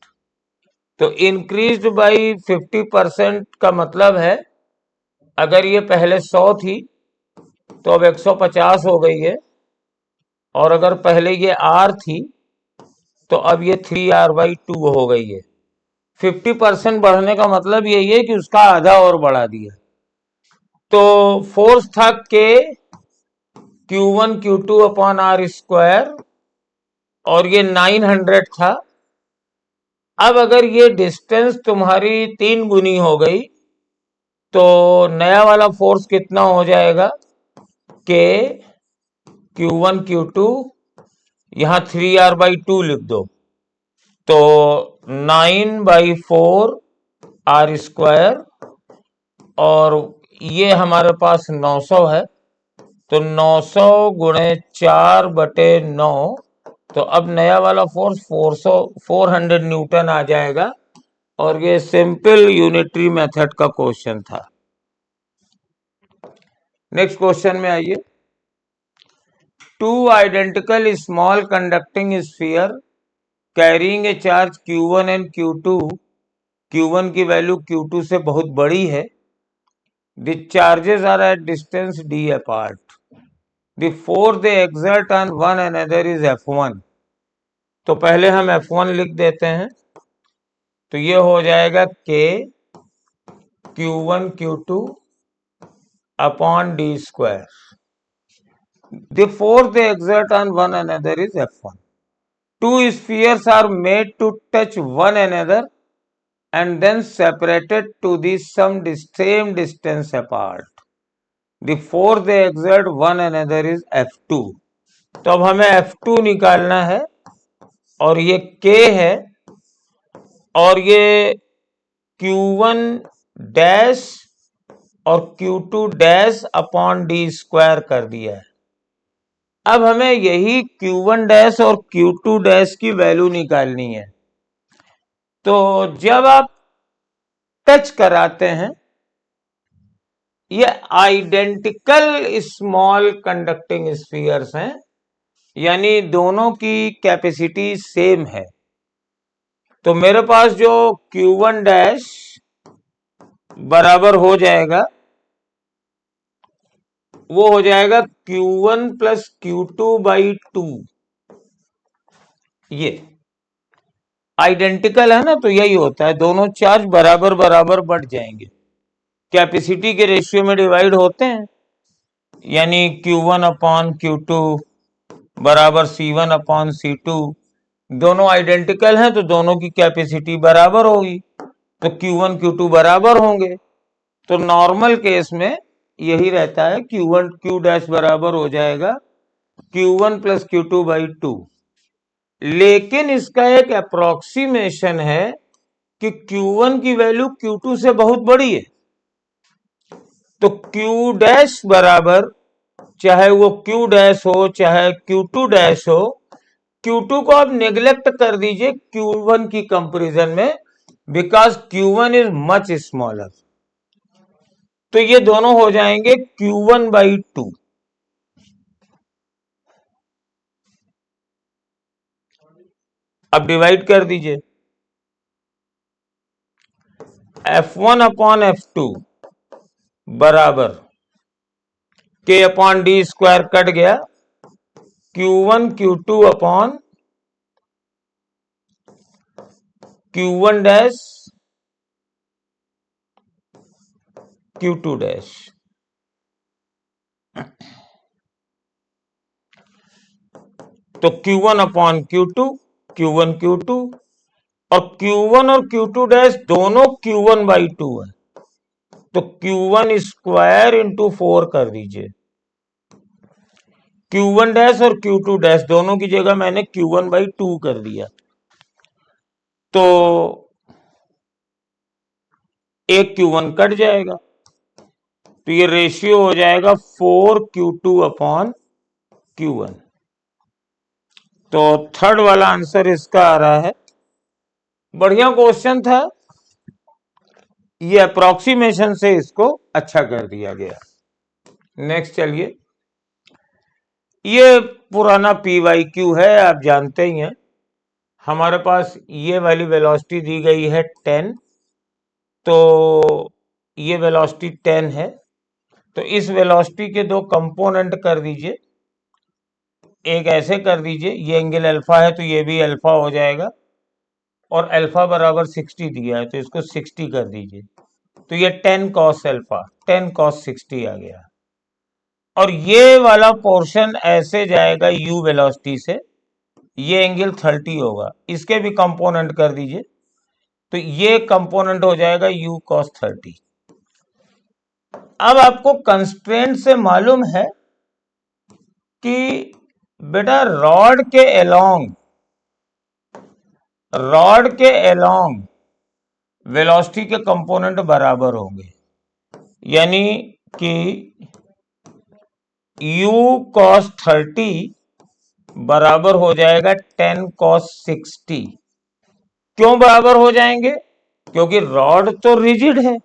तो increased by 50% का मतलब है अगर ये पहले 100 थी तो अब 150 हो गई है, और अगर पहले ये r थी तो अब ये 3r/2 हो गई है। 50% बढ़ने का मतलब यही है कि उसका आधा और बढ़ा दिया। तो फोर्स था K Q1 Q2/r² और ये 900 था। अब अगर ये डिस्टेंस तुम्हारी 3 गुनी हो गई तो नया वाला फोर्स कितना हो जाएगा K Q1 Q2, यहां 3r/2 लिख दो, तो 9/4r², और ये हमारे पास 900 है, तो 900 गुणे 4/9, तो अब नया वाला फोर्स 400 न्यूटन आ जाएगा। और ये सिंपल यूनिटरी मेथड का क्वेश्चन था। नेक्स्ट क्वेश्चन में आइए। Two identical small conducting sphere carrying a charge Q1 and Q2, Q1 की वैल्यू Q2 से बहुत बड़ी है। The charges are at distance d apart, the force they exert on one another is F1। तो पहले हम F1 लिख देते हैं, तो ये हो जाएगा K Q1 Q2/d²। The force they exert on one another is F1. Two spheres are made to touch one another and then separated to the same distance apart. The force they exert one another is F2. तो अब हमें F2 निकालना है, और ये K है और ये Q1 डैश और Q2 डैश/d² कर दिया है। अब हमें यही Q1 डैश और Q2 डैश की वैल्यू निकालनी है। तो जब आप टच कराते हैं, ये आइडेंटिकल स्मॉल कंडक्टिंग स्फीयर्स हैं, यानी दोनों की कैपेसिटी सेम है। तो मेरे पास जो Q1 डैश बराबर हो जाएगा वो हो जाएगा Q1 + Q2/2। ये आइडेंटिकल है ना, तो यही होता है, दोनों चार्ज बराबर बराबर बढ़ जाएंगे, कैपेसिटी के रेशियो में डिवाइड होते हैं, यानी Q1/Q2 बराबर C1/C2। दोनों आइडेंटिकल हैं तो दोनों की कैपेसिटी बराबर होगी, तो Q1 Q2 बराबर होंगे। तो नॉर्मल केस में यही रहता है, Q1 Q डैश बराबर हो जाएगा Q1 + Q2/2। लेकिन इसका एक अप्रोक्सीमेशन है कि Q1 की वैल्यू Q2 से बहुत बड़ी है, तो Q डैश बराबर, चाहे वो Q डैश हो चाहे Q2 डैश हो, Q2 को आप नेग्लेक्ट कर दीजिए Q1 की कंपैरिजन में, because Q1 is much smaller. तो ये दोनों हो जाएंगे Q1/2। अब डिवाइड कर दीजिए, F1/F2 बराबर K/d² कट गया, Q1 Q2/Q1 dash Q2 dash. तो Q1 upon Q2, Q1 Q2, और Q1 और Q2 डैश दोनों Q1/2 है, तो Q1 स्क्वायर इंटू 4 कर दीजिए। Q1 डैश और Q2 डैश दोनों की जगह मैंने Q1/2 कर दिया, तो एक Q1 कट जाएगा, तो ये रेशियो हो जाएगा 4Q2 अपॉन Q1। तो थर्ड वाला आंसर इसका आ रहा है। बढ़िया क्वेश्चन था, ये अप्रोक्सीमेशन से इसको अच्छा कर दिया गया। नेक्स्ट चलिए, ये पुराना PYQ है, आप जानते ही हैं। हमारे पास ये वाली वेलोसिटी दी गई है 10, तो ये वेलोसिटी 10 है, तो इस वेलोसिटी के दो कंपोनेंट कर दीजिए। एक ऐसे कर दीजिए, ये एंगल अल्फा है तो ये भी अल्फा हो जाएगा, और अल्फा बराबर 60 दिया है तो इसको 60 कर दीजिए, तो ये 10 cos अल्फा, 10 cos 60 आ गया। और ये वाला पोर्शन ऐसे जाएगा u वेलोसिटी से, ये एंगल 30 होगा, इसके भी कंपोनेंट कर दीजिए, तो ये कंपोनेंट हो जाएगा u cos 30। अब आपको कंस्ट्रेंट से मालूम है कि बेटा रॉड के अलोंग वेलोसिटी के कंपोनेंट बराबर होंगे, यानी कि u cos 30 बराबर हो जाएगा 10 cos 60। क्यों बराबर हो जाएंगे? क्योंकि रॉड तो रिजिड है,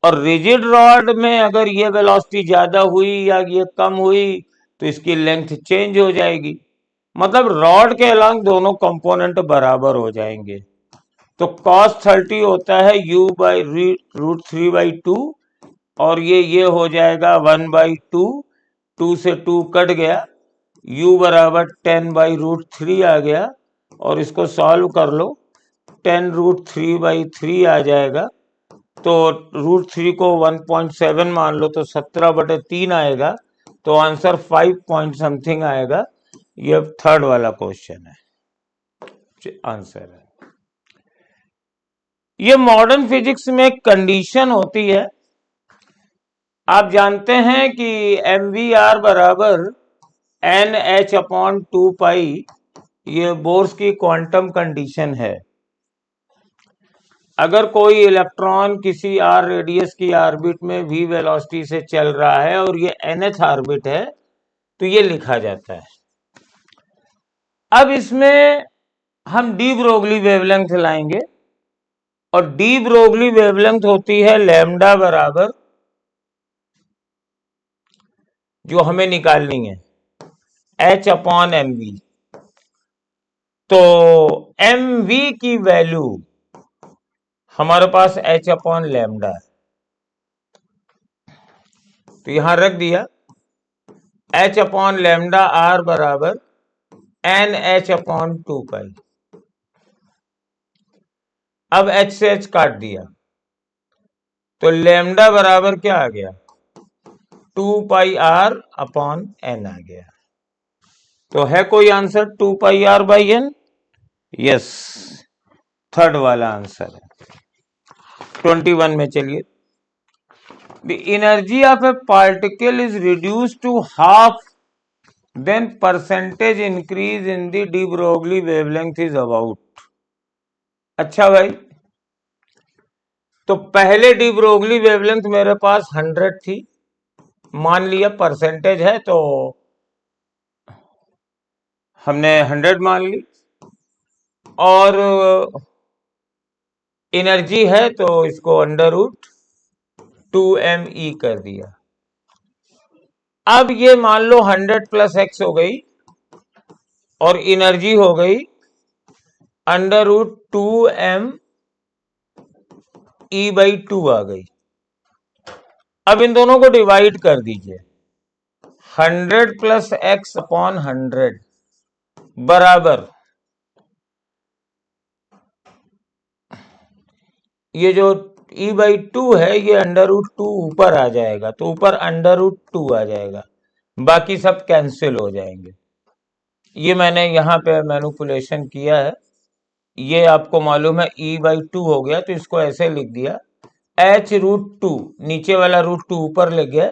और रिजिड रॉड में अगर ये वेलोसिटी ज्यादा हुई या ये कम हुई तो इसकी लेंथ चेंज हो जाएगी, मतलब रॉड के अलोंग दोनों कंपोनेंट बराबर हो जाएंगे। तो cos 30 होता है u/√3/2, और ये हो जाएगा 1/2, 2 से 2 कट गया, u बराबर 10/√3 आ गया, और इसको सॉल्व कर लो, 10√3/3 आ जाएगा, तो √3 को 1.7 मान लो तो 17/3 आएगा, तो आंसर 5 पॉइंट समथिंग आएगा। ये थर्ड वाला क्वेश्चन है, आंसर है। ये मॉडर्न फिजिक्स में कंडीशन होती है, आप जानते हैं कि mvr बराबर NH/2π, ये बोर्स की क्वांटम कंडीशन है। अगर कोई इलेक्ट्रॉन किसी r रेडियस की ऑर्बिट में v वेलोसिटी से चल रहा है और ये nth ऑर्बिट है, तो ये लिखा जाता है। अब इसमें हम डी ब्रोगली वेवलेंथ लाएंगे, और डी ब्रोगली वेवलेंथ होती है लैम्डा बराबर, जो हमें निकालनी है, H/mv। तो mv की वैल्यू हमारे पास H/लैम्डा है, तो यहां रख दिया H/लैम्डा r बराबर NH/2π। अब H से H काट दिया, तो लैम्डा बराबर क्या आ गया, 2πr/n आ गया। तो है कोई आंसर 2πr/n? यस, थर्ड वाला आंसर है। 21 में चलिए, the energy of a particle is reduce to half, then percentage increase in the de Broglie wavelength is about. अच्छा भाई, तो पहले डी ब्रोगली वेवलेंथ मेरे पास 100 थी, मान लिया परसेंटेज है तो हमने 100 मान ली, और एनर्जी है तो इसको √2me कर दिया। अब ये मान लो 100 + x हो गई, और एनर्जी हो गई √2me/2 आ गई। अब इन दोनों को डिवाइड कर दीजिए, 100 + x/100 बराबर, ये जो E/2 है, ये √2 ऊपर आ जाएगा, तो ऊपर √2 आ जाएगा, बाकी सब कैंसिल हो जाएंगे। ये मैंने यहाँ पे मैनिपुलेशन किया है। ये आपको मालूम है E/2 हो गया, तो इसको ऐसे लिख दिया H√2, नीचे वाला √2 ऊपर ले गया,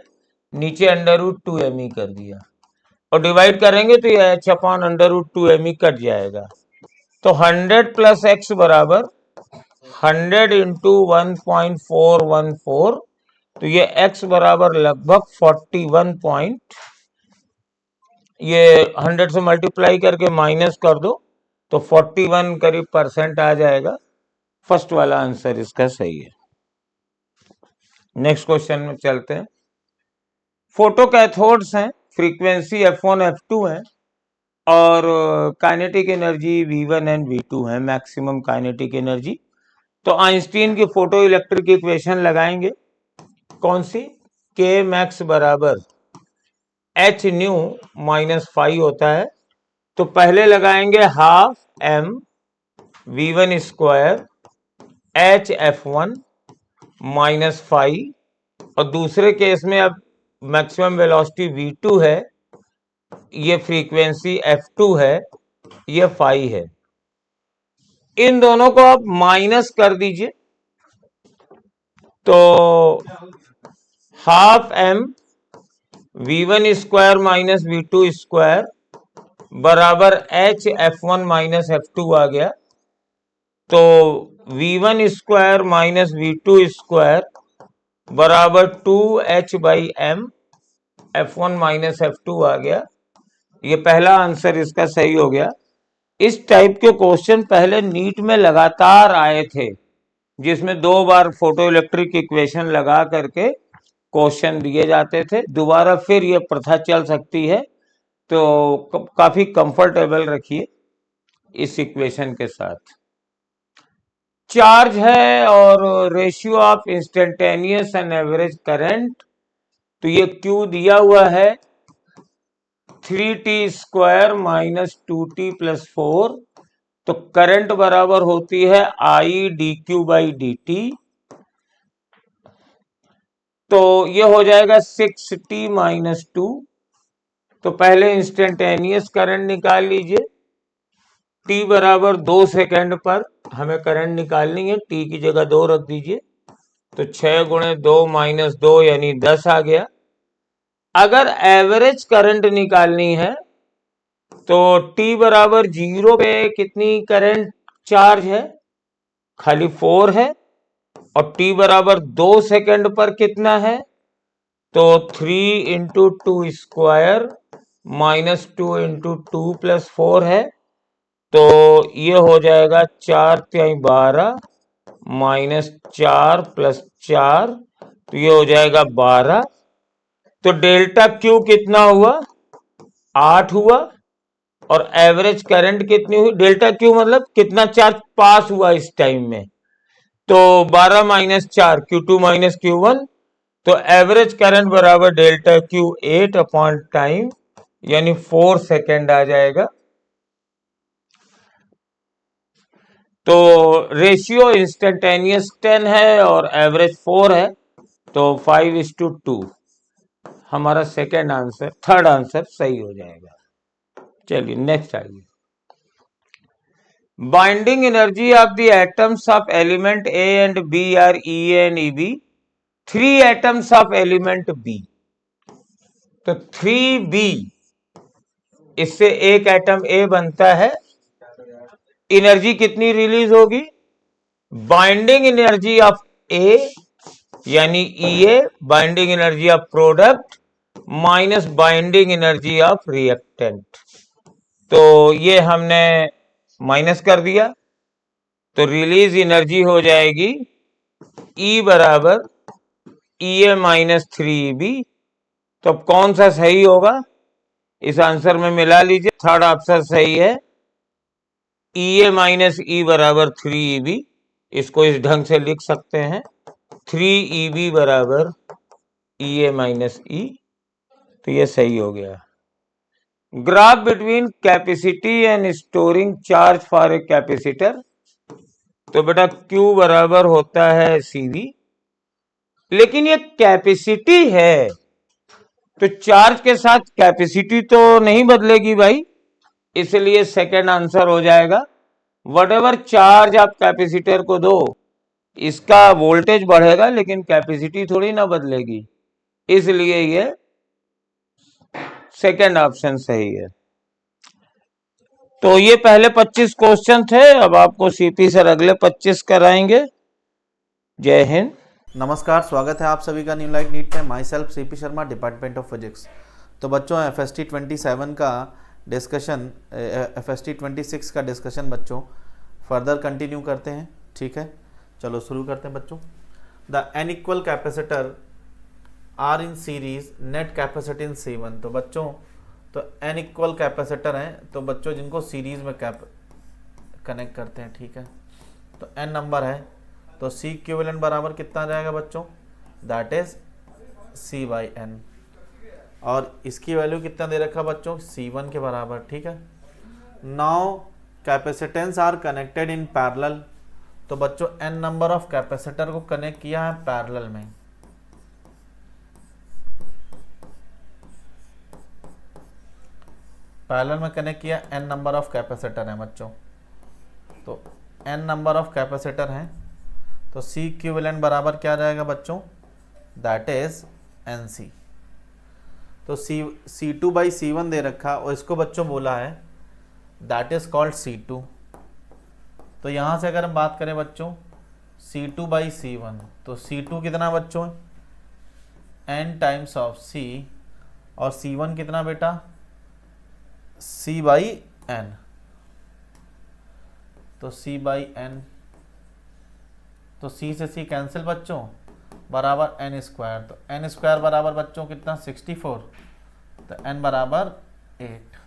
नीचे √2me कर दिया, और डिवाइड करेंगे तो ये H/√2me कट जाएगा। तो 100 प्लस x बराबर 100 इंटू 1.414, तो ये x बराबर लगभग 41 ये 100 से मल्टीप्लाई करके माइनस कर दो तो 41 करीब % आ जाएगा। फर्स्ट वाला आंसर इसका सही है। नेक्स्ट क्वेश्चन में चलते हैं। फोटो कैथोड्स हैं, फ्रीक्वेंसी F1 F2 है, और kinetic energy V1 and V2 है, मैक्सिमम काइनेटिक एनर्जी। तो आइंस्टीन की फोटो इलेक्ट्रिक इक्वेशन लगाएंगे, कौन सी? K मैक्स बराबर h न्यू -5 होता है। तो पहले लगाएंगे half m V1 square h F1 -5, और दूसरे केस में अब मैक्सिमम वेलोसिटी V2 है, ये फ्रीक्वेंसी F2 है, ये फाई है। इन दोनों को आप माइनस कर दीजिए, तो half m V1 square minus V2 square बराबर h F1 माइनस F2 आ गया। तो V1 square minus V2 square बराबर 2h/m F1 माइनस F2 आ गया। ये पहला आंसर इसका सही हो गया। इस टाइप के क्वेश्चन पहले नीट में लगातार आए थे, जिसमें 2 बार फोटो इलेक्ट्रिक इक्वेशन लगा करके क्वेश्चन दिए जाते थे। दोबारा फिर ये प्रथा चल सकती है, तो काफी कंफर्टेबल रखिए इस इक्वेशन के साथ। चार्ज है और ratio of instantaneous and average current, तो ये Q दिया हुआ है 3t square minus 2t plus 4, तो करंट बराबर होती है I dQ/dt। तो ये हो जाएगा 6t माइनस 2। तो पहले इंस्टेंटेनियस करंट निकाल लीजिए। t बराबर 2 सेकेंड पर हमें करंट निकालनी है, t की जगह 2 रख दीजिए, तो 6 गुणे 2 माइनस 2 यानी 10 आ गया। अगर एवरेज करंट निकालनी है तो t बराबर 0 पे कितनी करंट चार्ज है? खाली 4 है। और t बराबर 2 सेकेंड पर कितना है? तो 3 into 2 square minus 2 into 2 plus 4 है, तो ये हो जाएगा 4 तिहाई 12 माइनस 4 प्लस 4, तो ये हो जाएगा 12। तो डेल्टा Q कितना हुआ? 8 हुआ। और एवरेज करंट कितनी हुई? डेल्टा Q मतलब कितना चार्ज पास हुआ इस टाइम में, तो 12 माइनस 4 Q2 माइनस Q1, तो एवरेज करंट बराबर डेल्टा Q 8 अपॉन टाइम यानी 4 सेकेंड आ जाएगा। तो रेशियो इंस्टेंटेनियस 10 है और एवरेज 4 है, तो 5:2 हमारा सेकेंड आंसर, थर्ड आंसर सही हो जाएगा। चलिए नेक्स्ट आइए। Binding energy of the atoms of element A and B are EA and EB, 3 atoms of element B, तो 3B, इससे एक एटम A बनता है। एनर्जी कितनी रिलीज होगी? बाइंडिंग एनर्जी ऑफ A यानी EA, binding energy of product minus binding energy of reactant, तो ये हमने माइनस कर दिया, तो रिलीज एनर्जी हो जाएगी E बराबर EA माइनस 3EB। तो अब कौन सा सही होगा? इस आंसर में मिला लीजिए, थर्ड ऑप्शन सही है, EA माइनस E बराबर 3EB। इसको इस ढंग से लिख सकते हैं, 3EB बराबर EA माइनस E, तो ये सही हो गया। Graph between capacity and storing charge for a capacitor, तो बेटा Q बराबर होता है CV, लेकिन ये कैपेसिटी है तो चार्ज के साथ कैपेसिटी तो नहीं बदलेगी भाई, इसलिए सेकंड आंसर हो जाएगा वट एवर चार्ज आप कैपेसिटर को दो इसका वोल्टेज बढ़ेगा लेकिन कैपेसिटी थोड़ी ना बदलेगी, इसलिए ये सेकंड ऑप्शन सही है। तो ये पहले 25 क्वेश्चन थे, अब आपको सीपी सर अगले 25 कराएंगे। जय हिंद। नमस्कार, स्वागत है आप सभी का न्यू लाइट नीट में। My self CP Sharma, department of physics. तो बच्चों FST 27 का डिस्कशन, FST 26 का डिस्कशन बच्चों फर्दर कंटिन्यू करते हैं। ठीक है, चलो शुरू करते हैं बच्चों। The n equal capacitor are in series, net capacity in C1। तो बच्चों तो n इक्वल कैपेसिटर हैं, तो बच्चों जिनको सीरीज में कनेक्ट करते हैं। ठीक है, तो n नंबर है, तो C इक्विवेलेंट बराबर कितना आ जाएगा बच्चों, दैट इज C/n। और इसकी वैल्यू कितना दे रखा बच्चों, C1 के बराबर। ठीक है, now capacitance are connected in parallel. तो बच्चों n नंबर ऑफ कैपेसिटर को कनेक्ट किया है पैरेलल में। पैरेलल में कनेक्ट किया, n नंबर ऑफ कैपेसिटर है बच्चों, तो n नंबर ऑफ कैपेसिटर हैं, तो C इक्विवेलेंट बराबर क्या आ जाएगा बच्चों, दैट इज NC। तो C2/C1 दे रखा और इसको बच्चों बोला है दैट इज कॉल्ड C2। तो यहाँ से अगर हम बात करें बच्चों C2/C1, तो C2 कितना बच्चों, n टाइम्स ऑफ C, और C1 कितना बेटा, C/n। तो C/n, तो C से C कैंसिल बच्चों, बराबर n स्क्वायर। तो n स्क्वायर बराबर बच्चों कितना, 64, तो n बराबर 8।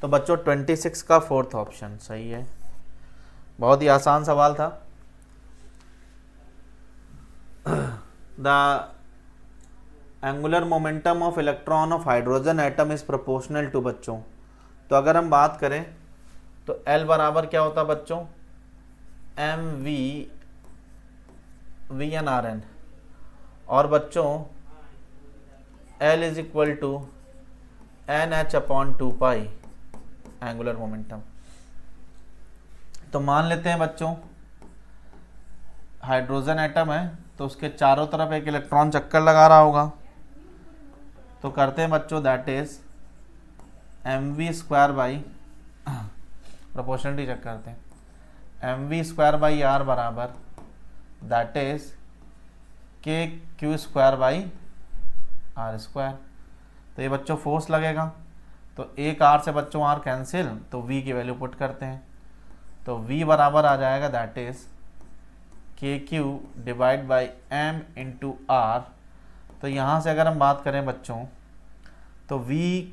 तो बच्चों 26 का फोर्थ ऑप्शन सही है। बहुत ही आसान सवाल था। The angular momentum of electron of hydrogen atom is proportional to बच्चों। तो अगर हम बात करें तो L बराबर क्या होता बच्चों, mv/n, और बच्चों L is equal to NH/2π angular momentum. तो मान लेते हैं बच्चों हाइड्रोजन एटम है, तो उसके चारों तरफ एक इलेक्ट्रॉन चक्कर लगा रहा होगा। तो करते हैं बच्चों that is mv² proportionality check करते हैं, mv²/r बराबर दैट इज kq²/r²। तो ये बच्चों फोर्स लगेगा, तो एक r से बच्चों r कैंसिल, तो v की वैल्यू पुट करते हैं, तो v बराबर आ जाएगा दैट इज kq/m/r। तो यहाँ से अगर हम बात करें बच्चों तो v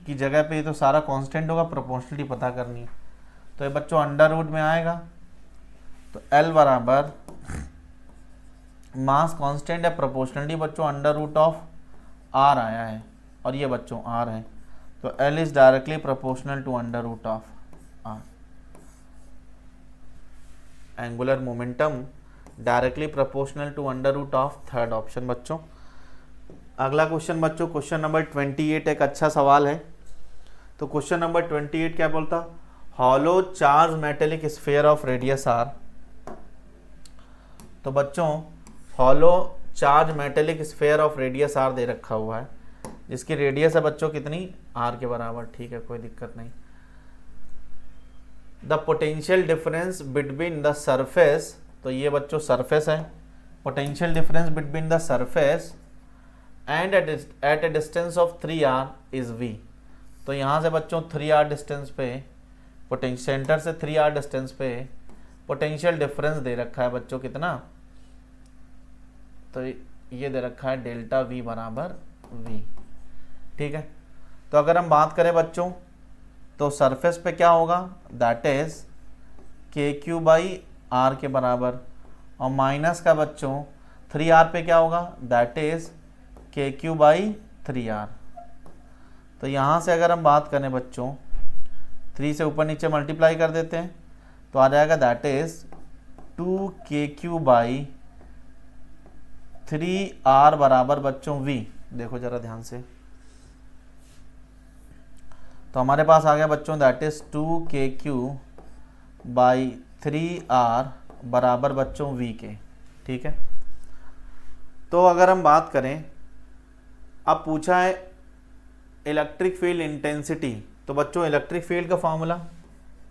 की जगह पे तो सारा कांस्टेंट होगा, प्रोपोर्शनलिटी पता करनी है, तो ये बच्चों अंडर रूट में आएगा। तो L बराबर मास कांस्टेंट है, प्रोपोर्शनलिटी बच्चों अंडर रूट ऑफ r आया है, और ये बच्चों r है, तो L is directly proportional to under root of r। Angular momentum directly proportional to under root of third option बच्चों। अगला क्वेश्चन बच्चों, क्वेश्चन नंबर 28 एक अच्छा सवाल है। तो क्वेश्चन नंबर 28 क्या बोलता, hollow charge metallic sphere of radius r। तो बच्चों hollow charge metallic sphere of radius r दे रखा हुआ है, जिसकी रेडियस है बच्चों कितनी, r के बराबर। ठीक है, कोई दिक्कत नहीं। The potential difference between the surface, तो ये बच्चों सरफेस है, potential difference between the surface and at a distance of 3r is v। तो यहाँ से बच्चों 3r डिस्टेंस पे, सेंटर से 3r डिस्टेंस पे पोटेंशियल डिफरेंस दे रखा है बच्चों कितना, तो ये दे रखा है डेल्टा v बराबर v। ठीक है, तो अगर हम बात करें बच्चों तो सरफेस पे क्या होगा, दैट इज kq/r के बराबर, और माइनस का बच्चों 3r पे क्या होगा, दैट इज kq/3r। तो यहाँ से अगर हम बात करें बच्चों 3 से ऊपर नीचे मल्टीप्लाई कर देते हैं तो आ जाएगा that is 2KQ by 3R बराबर बच्चों V। देखो जरा ध्यान से, तो हमारे पास आ गया बच्चों that is 2KQ by 3R बराबर बच्चों V के। ठीक है, तो अगर हम बात करें, अब पूछा है इलेक्ट्रिक फील्ड इंटेंसिटी, तो बच्चों इलेक्ट्रिक फील्ड का फॉर्मूला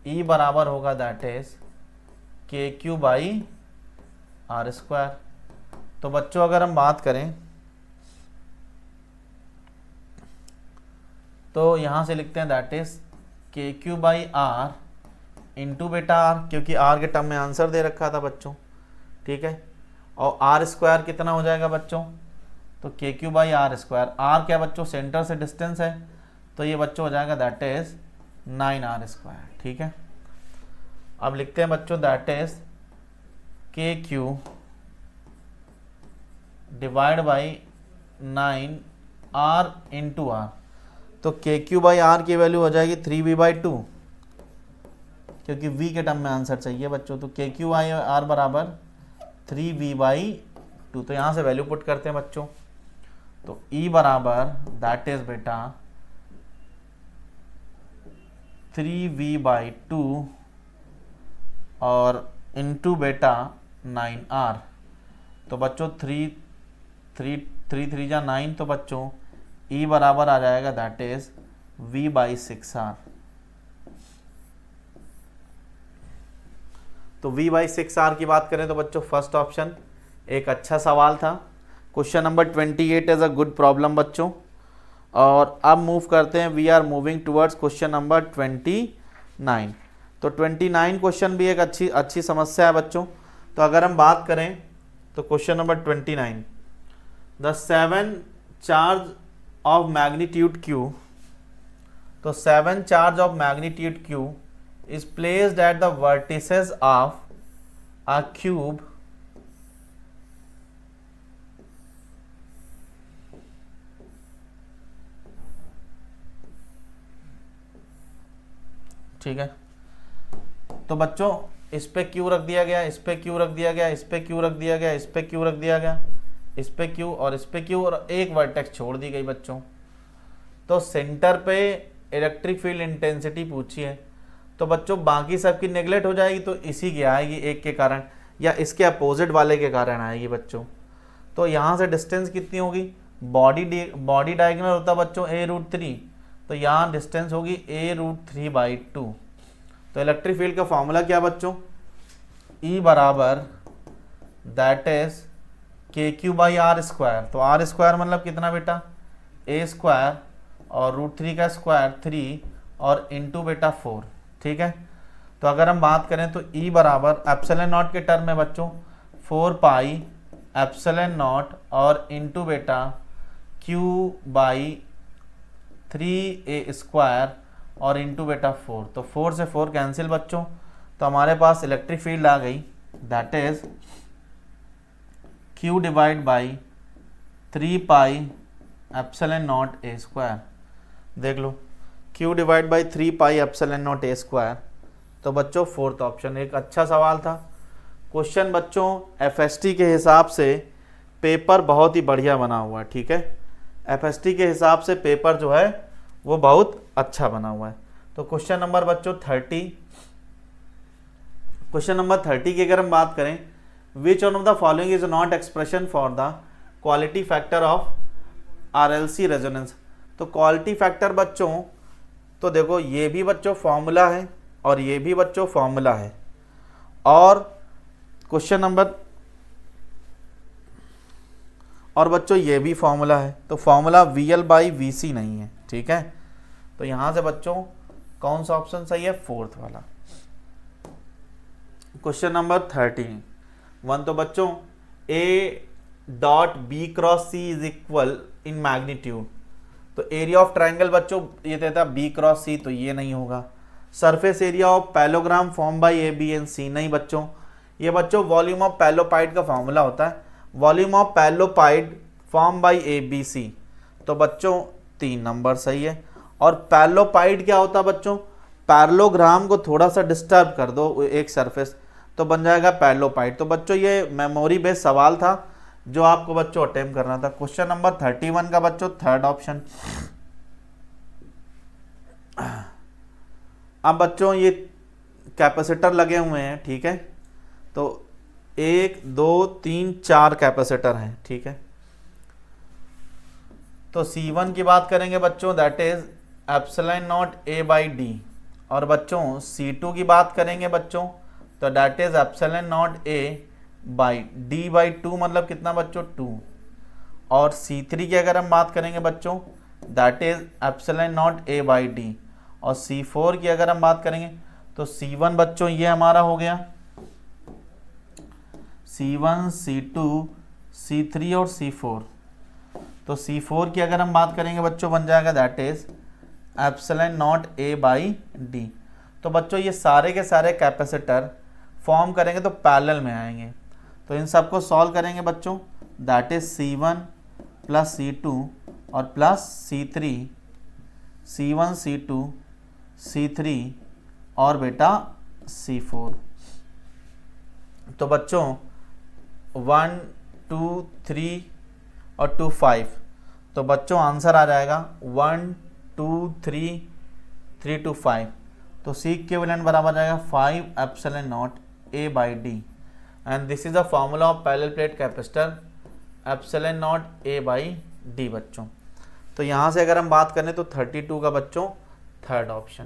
E बराबर होगा that is KQ by R square. तो बच्चों अगर हम बात करें तो यहाँ से लिखते हैं that is KQ by R into बेटा R, क्योंकि R के टर्म में आंसर दे रखा था बच्चों। ठीक है, और R स्क्वायर कितना हो जाएगा बच्चों, तो KQ by R square. R क्या बच्चों, सेंटर से डिस्टेंस है, तो ये बच्चों हो जाएगा दैट इज 9R स्क्वायर। ठीक है, अब लिखते हैं बच्चों that is KQ divide by 9R into R। तो KQ बाई R की वैल्यू हो जाएगी 3V बाई 2, क्योंकि V के टर्म में आंसर चाहिए बच्चों। तो KQ बाई R बराबर 3V बाई 2। तो यहाँ से वैल्यू पुट करते हैं बच्चों, तो E बराबर दैट इज बेटा 3V बाई 2 और इंटू बेटा 9R। तो बच्चों 3 जा 9, तो बच्चों E बराबर आ जाएगा that is V by 6R। तो V बाई 6R की बात करें तो बच्चों फर्स्ट ऑप्शन एक अच्छा सवाल था। Question number 28 is a good problem बच्चों। और अब मूव करते हैं, we are moving towards question number 29। तो 29 क्वेश्चन भी एक अच्छी समस्या है बच्चों। तो अगर हम बात करें तो question number 29, the 7 charge of magnitude Q, तो 7 charge of magnitude Q is placed at the vertices of a cube ठीक है, तो बच्चों इस पे Q रख दिया गया, इस पे Q रख दिया गया, इस पे Q रख दिया गया, इस पे Q रख दिया गया, इस पे Q और इस पे Q, और एक वर्टेक्स छोड़ दी गई बच्चों। तो सेंटर पे इलेक्ट्रिक फील्ड इंटेंसिटी पूछी है, तो बच्चों बाकी सबकी नेगलेक्ट हो जाएगी, तो इसी की आएगी एक के कारण या इसके अपोजिट वाले के कारण आएगी बच्चों। तो यहाँ से डिस्टेंस कितनी होगी, बॉडी डायगोनल होता बच्चों a√3, तो यहाँ डिस्टेंस होगी a√3 बाई 2। तो इलेक्ट्रिक फील्ड का फॉर्मूला क्या बच्चों, E बराबर that is KQ by R square. तो R स्क्वायर मतलब कितना बेटा, a स्क्वायर और √3 का स्क्वायर 3 और इंटू बेटा 4। ठीक है, तो अगर हम बात करें तो E बराबर एप्सिलॉन नॉट के टर्म में बच्चों 4 पाई एप्सिलॉन नॉट और इंटू बेटा Q बाई 3a स्क्वायर और इंटू बेटा 4। तो 4 से 4 कैंसिल बच्चों, तो हमारे पास इलेक्ट्रिक फील्ड आ गई that is Q divide by 3 pi epsilon not a square. देख लो Q divide by 3 pi epsilon not a square. तो बच्चों फोर्थ ऑप्शन एक अच्छा सवाल था। क्वेश्चन बच्चों FST के हिसाब से पेपर बहुत ही बढ़िया बना हुआ है। ठीक है, FST के हिसाब से पेपर जो है वो बहुत अच्छा बना हुआ है। तो क्वेश्चन नंबर बच्चों 30, क्वेश्चन नंबर 30 की अगर हम बात करें, which one of the following is not expression for the quality factor of RLC resonance. तो क्वालिटी फैक्टर बच्चों, तो देखो ये भी बच्चों फॉर्मूला है और ये भी बच्चों फॉर्मूला है, और क्वेश्चन नंबर और बच्चों ये भी फॉर्मूला है। तो फॉर्मूला VL बाई VC नहीं है। ठीक है, तो यहां से बच्चों कौन सा ऑप्शन सही है, फोर्थ वाला। क्वेश्चन नंबर 31, तो बच्चों A dot B cross C is equal in magnitude. तो एरिया ऑफ ट्राइंगल बच्चों ये देता है B क्रॉस C, तो ये नहीं होगा। Surface area of parallelogram form by A B and C नहीं बच्चों। ये बच्चों वॉल्यूम ऑफ पैलोपाइड का फॉर्मूला होता है, volume of parallelepiped form by A B C। तो बच्चों 3 नंबर सही है। और पैलोपाइड क्या होता है बच्चों, पैरेललोग्राम को थोड़ा सा डिस्टर्ब कर दो एक सरफेस, तो बन जाएगा पैरेललोपाइड। तो बच्चों ये मेमोरी बेस्ड सवाल था जो आपको बच्चों अटेम्प्ट करना था। क्वेश्चन नंबर 31 का बच्चों थर्ड ऑप्शन। अब बच्चों ये कैपेसिटर लगे हुए हैं, ठीक है, तो 1 2 3 4 कैपेसिटर हैं, ठीक है। तो C1 की बात करेंगे बच्चों, that is epsilon not A by D, और बच्चों C2 की बात करेंगे बच्चों, तो that is epsilon not A by D by 2, मतलब कितना बच्चों 2। और C3 की अगर हम बात करेंगे बच्चों, that is epsilon not A by D. और C4 की अगर हम बात करेंगे तो C1 बच्चों ये हमारा हो गया, C1 C2 C3 और C4। तो C4 की अगर हम बात करेंगे बच्चों बन जाएगा that is epsilon not A by D. तो बच्चों ये सारे के सारे कैपेसिटर फॉर्म करेंगे तो पैरेलल में आएंगे, तो इन सबको सॉल्व करेंगे बच्चों, that is C1 plus C2 और plus C3, C1 C2 C3 और बेटा C4। तो बच्चों 1 2 3 और 2 5, तो बच्चों आंसर आ जाएगा 1 2 3 3 2 5। तो C इक्विवेलेंट बराबर जाएगा 5 epsilon not A by D, and this is the formula of parallel plate capacitor epsilon not A by D बच्चों। तो यहाँ से अगर हम बात करें तो 32 का बच्चों थर्ड ऑप्शन,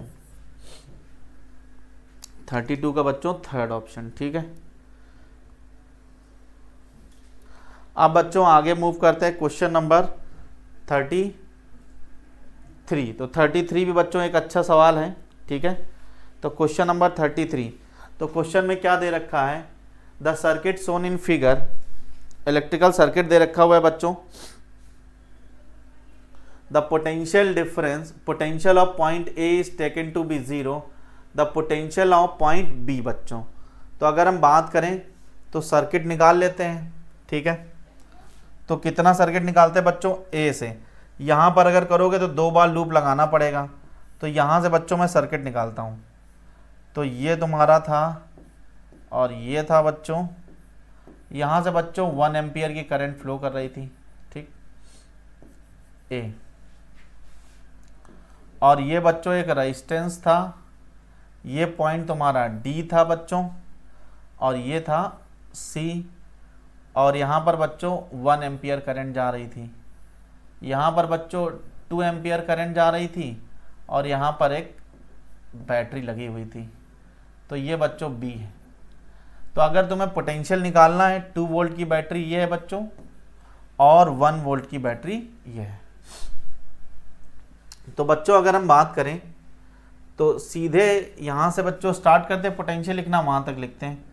32 का बच्चों थर्ड ऑप्शन, ठीक है। अब बच्चों आगे मूव करते हैं क्वेश्चन नंबर 33। तो 33 भी बच्चों एक अच्छा सवाल है, ठीक है। तो क्वेश्चन नंबर 33, तो क्वेश्चन में क्या दे रखा है, the circuit shown in figure, electrical circuit दे रखा हुआ है बच्चों। The potential difference, potential of point A is taken to be 0, the potential of point B बच्चों। तो अगर हम बात करें तो सर्किट निकाल लेते हैं, ठीक है। तो कितना सर्किट निकालते हैं बच्चों, ए से, यहाँ पर अगर करोगे तो 2 बार लूप लगाना पड़ेगा। तो यहाँ से बच्चों मैं सर्किट निकालता हूँ, तो ये तुम्हारा था और ये था बच्चों, यहाँ से बच्चों 1 एम्पियर की करंट फ्लो कर रही थी, ठीक, ए। और ये बच्चों एक रेजिस्टेंस था, ये पॉइंट तुम्हारा डी था बच्चों, और ये था सी। और यहाँ पर बच्चों 1 एम्पियर करंट जा रही थी, यहाँ पर बच्चों 2 एम्पियर करंट जा रही थी, और यहाँ पर एक बैटरी लगी हुई थी। तो ये बच्चों बी है। तो अगर तुम्हें पोटेंशियल निकालना है, 2 वोल्ट की बैटरी ये है बच्चों, और 1 वोल्ट की बैटरी ये है। तो बच्चों अगर हम बात करें तो सीधे यहाँ से बच्चों स्टार्ट करते हैं, पोटेंशियल लिखना वहाँ तक लिखते हैं।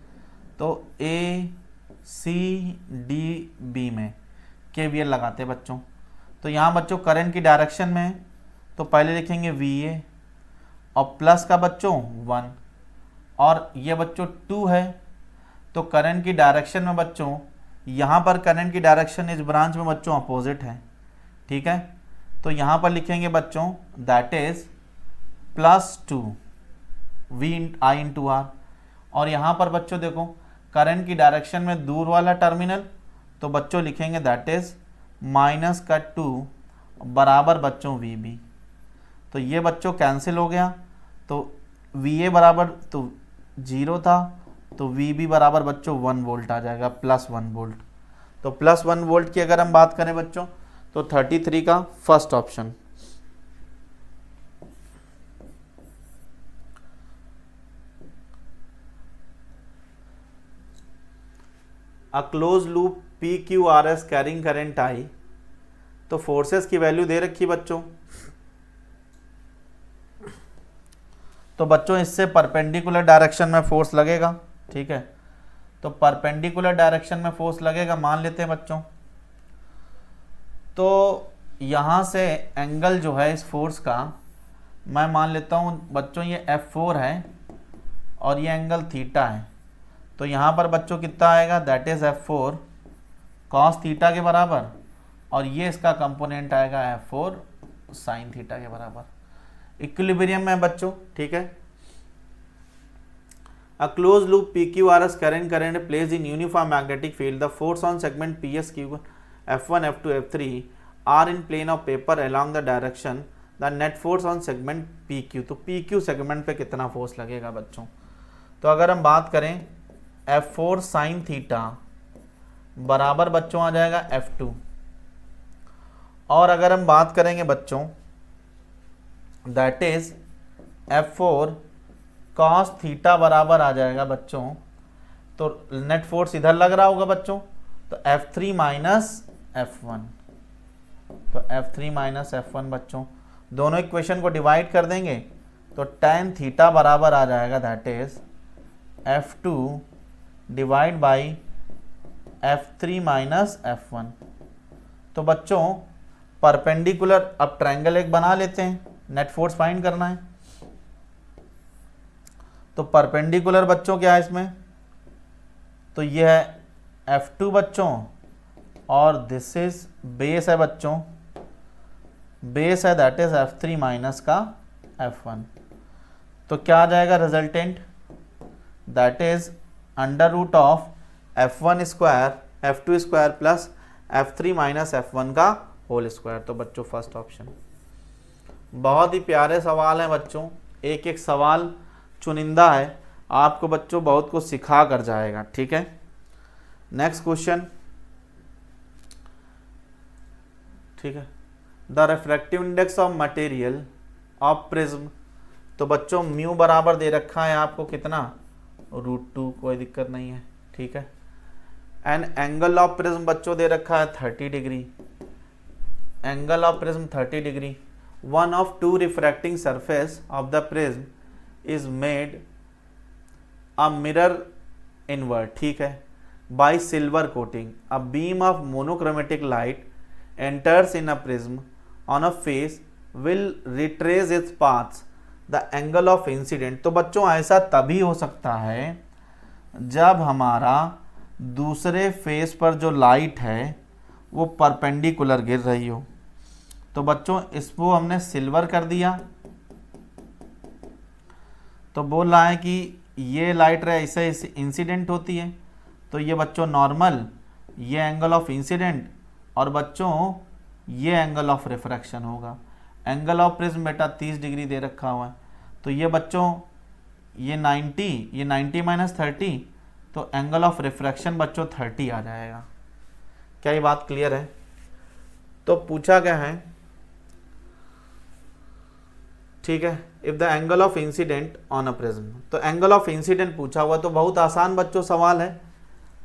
तो ए सी डी बी में KVL लगाते हैं बच्चों। तो यहाँ बच्चों करंट की डायरेक्शन में तो पहले लिखेंगे VA, और प्लस का बच्चों 1, और ये बच्चों 2 है। तो करंट की डायरेक्शन में बच्चों, यहाँ पर करंट की डायरेक्शन इस ब्रांच में बच्चों अपोजिट है, ठीक है। तो यहाँ पर लिखेंगे बच्चों that is +2 VI into R। और यहाँ पर बच्चों देखो करंट की डायरेक्शन में दूर वाला टर्मिनल, तो बच्चों लिखेंगे दैट इज -2 बराबर बच्चों VB। तो ये बच्चों कैंसिल हो गया, तो VA बराबर तो 0 था, तो VB बराबर बच्चों 1 वोल्ट आ जाएगा, +1 वोल्ट। तो +1 वोल्ट की अगर हम बात करें बच्चों तो 33 का first option. A close loop PQRS carrying current I। तो फोर्सेस की वैल्यू दे रखी बच्चों। तो बच्चों इससे परपेंडिकुलर डायरेक्शन में फोर्स लगेगा, ठीक है। तो परपेंडिकुलर डायरेक्शन में फोर्स लगेगा मान लेते हैं बच्चों। तो यहाँ से एंगल जो है इस फोर्स का मैं मान लेता हूँ बच्चों ये F4 है, और ये एंगल थीटा है। तो यहाँ पर बच्चों कितना आएगा, that is F4 cos theta के बराबर, और ये इसका कंपोनेंट आएगा F4 साइन थीटा के बराबर। इक्विलिब्रियम में बच्चों, ठीक है। A closed loop PQRS current placed in uniform magnetic field. The force on segment PSQ F1, F2, F3 are in plane of paper along the direction. The net force on segment PQ. तो PQ segment पे कितना force लगेगा बच्चों? तो अगर हम बात करें F4 साइन थीटा बराबर बच्चों आ जाएगा F2, और अगर हम बात करेंगे बच्चों that is F4 cos theta बराबर आ जाएगा बच्चों, तो नेट फोर्स इधर लग रहा होगा बच्चों, तो F3 माइनस F1, तो F3 माइनस F1 बच्चों, दोनों इक्वेशन को डिवाइड कर देंगे तो tan थीटा बराबर आ जाएगा that is F2 divide by F3 minus F1। तो बच्चों परपेंडिकुलर, अब ट्रायंगल एक बना लेते हैं, नेट फोर्स फाइंड करना है। तो परपेंडिकुलर बच्चों क्या है इसमें, तो ये है F2 बच्चों, और दिस इज बेस है बच्चों, बेस है दैट इज F3 माइनस का F1। तो क्या आ जाएगा resultant, that is under root of F1 square F2 square plus F3 minus F1 का होल स्क्वायर। तो बच्चों फर्स्ट ऑप्शन। बहुत ही प्यारे सवाल हैं बच्चों, एक एक सवाल चुनिंदा है, आपको बच्चों बहुत कुछ सिखा कर जाएगा, ठीक है। नेक्स्ट क्वेश्चन, ठीक है, the refractive index of material of prism. तो बच्चों म्यू बराबर दे रखा है आपको कितना, √2, कोई दिक्कत नहीं है, ठीक है। एंड एंगल ऑफ प्रिज्म बच्चों दे रखा है 30 degree, angle of prism 30 degree. One of two refracting surface of the prism is made a mirror invert, ठीक है, by silver coating. A beam of monochromatic light enters in a prism on a face will retrace its paths the angle of incident। तो बच्चों ऐसा तभी हो सकता है जब हमारा दूसरे फेस पर जो लाइट है वो परपेंडिकुलर गिर रही हो। तो बच्चों इसको हमने सिल्वर कर दिया, तो बोल रहा है कि ये लाइट रे ऐसे इंसिडेंट होती है, तो ये बच्चों नॉर्मल, ये एंगल ऑफ इंसिडेंट, और बच्चों ये एंगल ऑफ रिफ्रैक्शन होगा। एंगल ऑफ प्रिज्म बेटा 30 डिग्री दे रखा हुआ है, तो ये बच्चों ये 90 माइनस 30, तो एंगल ऑफ रिफ्रैक्शन बच्चों 30 आ जाएगा। क्या ये बात क्लियर है? तो पूछा क्या है, ठीक है, if the angle of incident on a prism, तो एंगल ऑफ इंसिडेंट पूछा हुआ, तो बहुत आसान बच्चों सवाल है।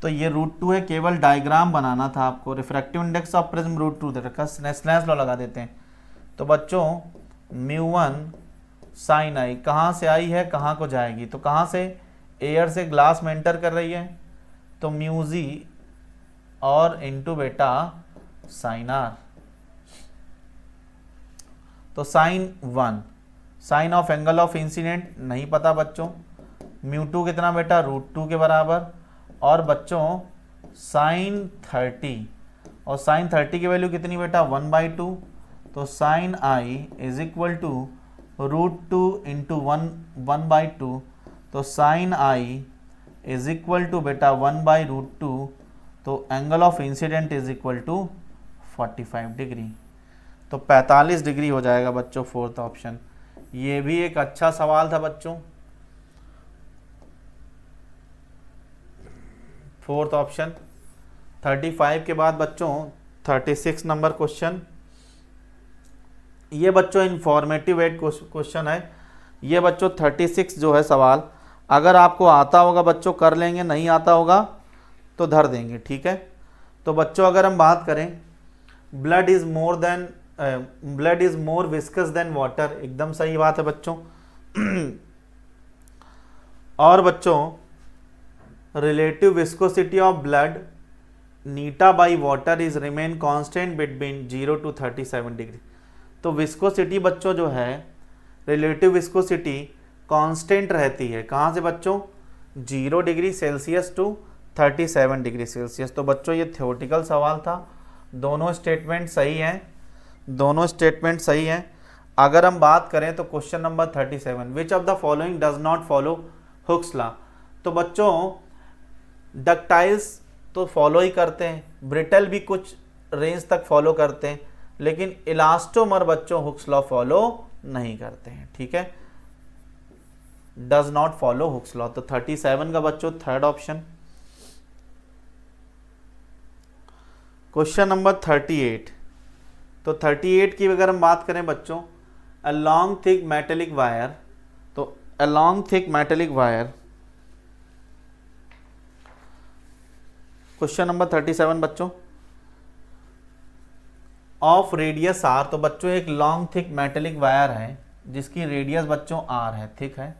तो ये √2 है, केवल डायग्राम बनाना था आपको। रिफ्रैक्टिव इंडेक्स ऑफ प्रिज्म √2 दे रखा, स्नेल्स लॉ लगा देते हैं। तो बच्चों μ1 साइन आई कहाँ से आई है, कहाँ को जाएगी, तो कहाँ से, एयर से ग्लास में एंटर कर रही है, तो μg और इनटू बेटा साइन आर। तो sine 1 sine of angle of incident नहीं पता बच्चों, μ2 कितना बेटा √2 के बराबर, और बच्चों साइन 30, और साइन 30 की वैल्यू कितनी बेटा 1/2, तो sine i is equal to √2 into 1/2, तो sine i is equal to बेटा 1/√2, तो angle of incident is equal to 45 degree, तो 45 डिग्री हो जाएगा बच्चों फोर्थ ऑप्शन। ये भी एक अच्छा सवाल था बच्चों, फोर्थ ऑप्शन। 35 के बाद बच्चों 36 नंबर क्वेश्चन, ये बच्चों इंफॉर्मेटिव एड क्वेश्चन है। ये बच्चों 36 जो है सवाल, अगर आपको आता होगा बच्चों कर लेंगे, नहीं आता होगा तो धर देंगे, ठीक है। तो बच्चों अगर हम बात करें, blood is more viscous than water, एकदम सही बात है बच्चों। और बच्चों रिलेटिव विस्कोसिटी ऑफ ब्लड नीटा by water is remain constant between 0 to 37 degree. तो विस्कोसिटी बच्चों जो है, रिलेटिव विस्कोसिटी कांस्टेंट रहती है, कहाँ से बच्चों 0 degree Celsius to 37 degree Celsius. तो बच्चों ये थ्योरेटिकल सवाल था, दोनों स्टेटमेंट सही हैं, दोनों स्टेटमेंट सही हैं। अगर हम बात करें तो question number 37, which of the following does not follow Hooke's law. तो बच्चों डक्टाइल्स तो फॉलो ही करते हैं, ब्रिटल भी कुछ रेंज तक फॉलो करते हैं, लेकिन इलास्टोमर बच्चों हुक्स लॉ फॉलो नहीं करते हैं, ठीक है, does not follow Hooke's law. तो 37 का बच्चों थर्ड ऑप्शन। Question number 38। तो 38 की अगर हम बात करें बच्चों, a long thick metallic wire, तो a long thick metallic wire, question number 37 बच्चों, ऑफ रेडियस आर, तो बच्चों एक लॉन्ग थिक मेटेलिक वायर है जिसकी रेडियस बच्चों आर है, थिक है,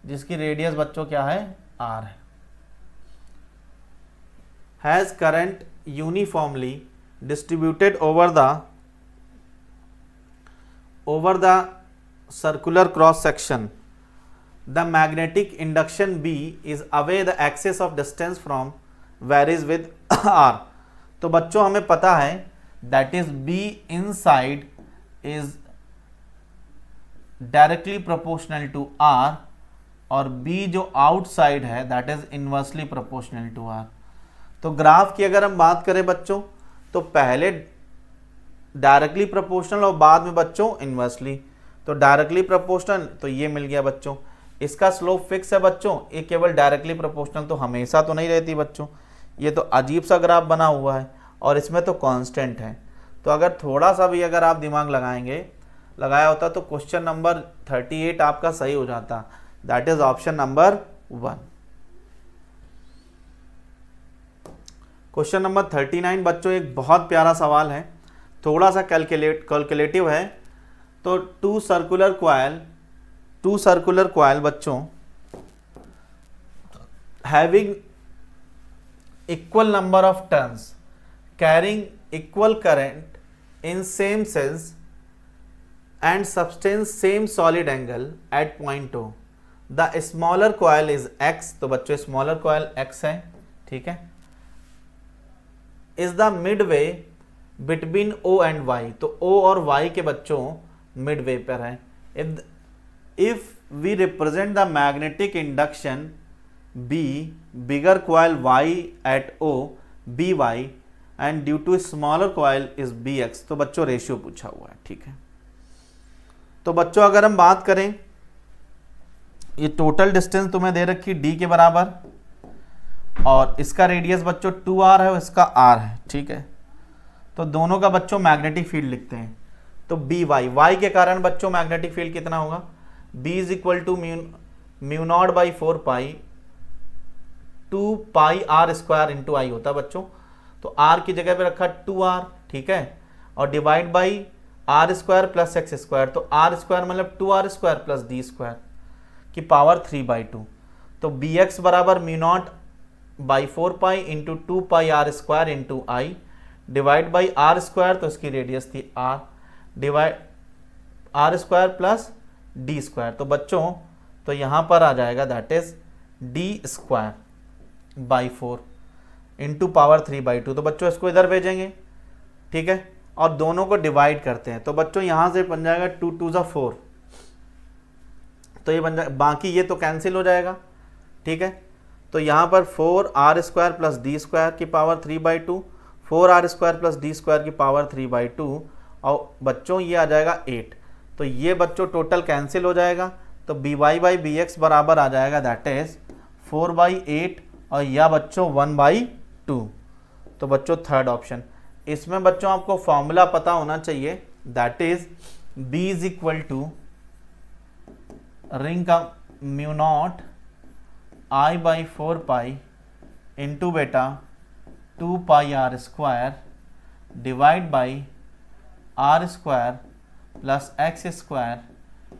जिसकी रेडियस बच्चों क्या है, आर है, has current uniformly distributed over the circular cross section, the magnetic induction B is away the axis of distance from varies with R। तो बच्चों हमें पता है that is B inside is directly proportional to R और B जो outside है that is inversely proportional to R। तो graph की अगर हम बात करें बच्चों, तो पहले डायरेक्टली प्रोपोर्शनल और बाद में बच्चों इन्वर्सली। तो डायरेक्टली प्रोपोर्शनल तो ये मिल गया बच्चों, इसका स्लोप फिक्स है बच्चों, ये केवल डायरेक्टली प्रोपोर्शनल तो हमेशा तो नहीं रहती बच्चों, ये तो अजीब सा ग्राफ बना हुआ है और इसमें तो कांस्टेंट है। तो अगर थोड़ा सा भी अगर आप दिमाग लगाया होता तो क्वेश्चन नंबर 38 आपका सही हो जाता, that is option number 1। Question number 39 बच्चों एक बहुत प्यारा सवाल है, थोड़ा सा कैलकुलेटिव है। तो टू सर्कुलर कॉइल बच्चों having equal number of turns carrying equal current in same sense and substance same solid angle at point O, the smaller coil is X। तो बच्चों स्मॉलर कॉइल X है, ठीक है, is the midway between O and Y। तो O और Y के बच्चों midway पर है। If we represent the magnetic induction B bigger coil Y at O BY and due to smaller coil is BX। तो बच्चों रेशियो पूछा हुआ है, ठीक है। तो बच्चों अगर हम बात करें, ये टोटल डिस्टेंस तुम्हें दे रखी D के बराबर और इसका रेडियस बच्चों 2R है और इसका R है, ठीक है। तो दोनों का बच्चों मैग्नेटिक फील्ड लिखते हैं। तो BY के कारण बच्चों मैग्नेटिक फील्ड कितना होगा, B is equal to mu naught by 4 pi 2 pi R square into I होता बच्चों। तो R की जगह पे रखा 2R, ठीक है, और divide by R square plus x square. तो R स्क्वायर मतलब 2R square plus D square की पावर 3/2। तो BX बराबर mu naught by 4 pi into 2 pi R square into I divide by R square, तो इसकी रेडियस थी R, divide R square plus D square. तो बच्चों तो यहाँ पर आ जाएगा that is D square by 4 into power 3/2। तो बच्चों इसको इधर भेजेंगे, ठीक है, और दोनों को डिवाइड करते हैं। तो बच्चों यहाँ से बन जाएगा 2 2 ज़ा 4, तो ये बन जाएगा, बाकी ये तो कैंसिल हो जाएगा, ठीक है। तो यहाँ पर 4R square plus D square की power 3/2, 4R square plus D square की पावर 3/2 और बच्चों ये आ जाएगा 8। तो ये बच्चों टोटल कैंसिल हो जाएगा। तो BY बाई BX बराबर आ जाएगा दैट इज 4/8 और या बच्चों 1/2। तो बच्चों थर्ड ऑप्शन। इसमें बच्चों आपको फॉर्मूला पता होना चाहिए, that is B is equal to ring का mu naught I/4 pi into बेटा 2 pi R square divide by R square plus x square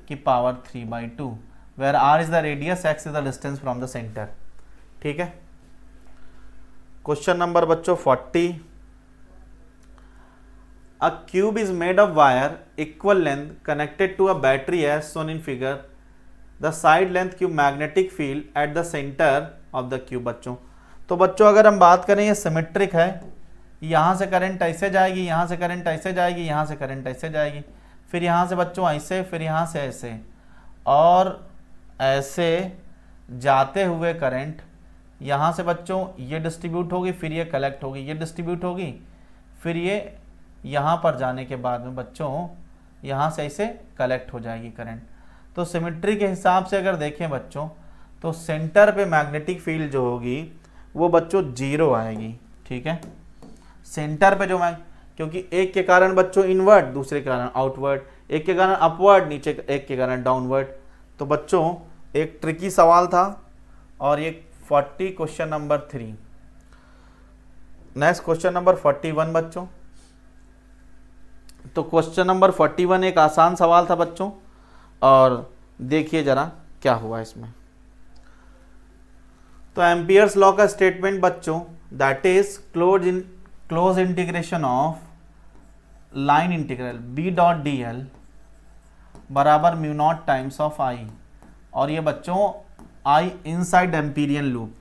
की power 3/2, where R is the radius, X is the distance from the centre, ठीक है। Question number बच्चों 40। A cube is made of wire equal length connected to a battery as shown in figure, the side length cube magnetic field at the centre of the cube. बच्चों तो बच्चों अगर हम बात करें ये सिमेट्रिक है, यहाँ से करंट ऐसे जाएगी, यहाँ से करंट ऐसे जाएगी, यहाँ से करंट ऐसे जाएगी, फिर यहाँ से बच्चों ऐसे, फिर यहाँ से ऐसे और ऐसे जाते हुए करंट यहाँ से बच्चों ये डिस्ट्रीब्यूट होगी, फिर ये कलेक्ट होगी, ये डिस्ट्रीब्यूट होगी, फिर ये यहाँ पर जाने के बाद में बच्चों यहाँ से ऐसे कलेक्ट हो जाएगी करंट। तो सिमेट्री के हिसाब से अगर देखें बच्चों तो सेंटर पे मैग्नेटिक फील्ड जो होगी वो बच्चों 0 आएगी। ठीक है, सेंटर पे जो क्योंकि एक के कारण बच्चों इनवर्ड, दूसरे के कारण आउटवर्ड, एक के कारण अपवर्ड, नीचे एक के कारण डाउनवर्ड। तो बच्चों एक ट्रिकी सवाल था और ये 40 question number 3। Next question number 41 बच्चों। तो क्वेश्चन नंबर 41 एक आसान सवाल था बच्चों, और देखिए जरा क्या हुआ इसमें। तो एम्पियर्स लॉ का स्टेटमेंट बच्चों, that is close integration of line integral b dot d l बराबर mu naught times of i, और ये बच्चों आई इनसाइड एम्पीरियन लूप।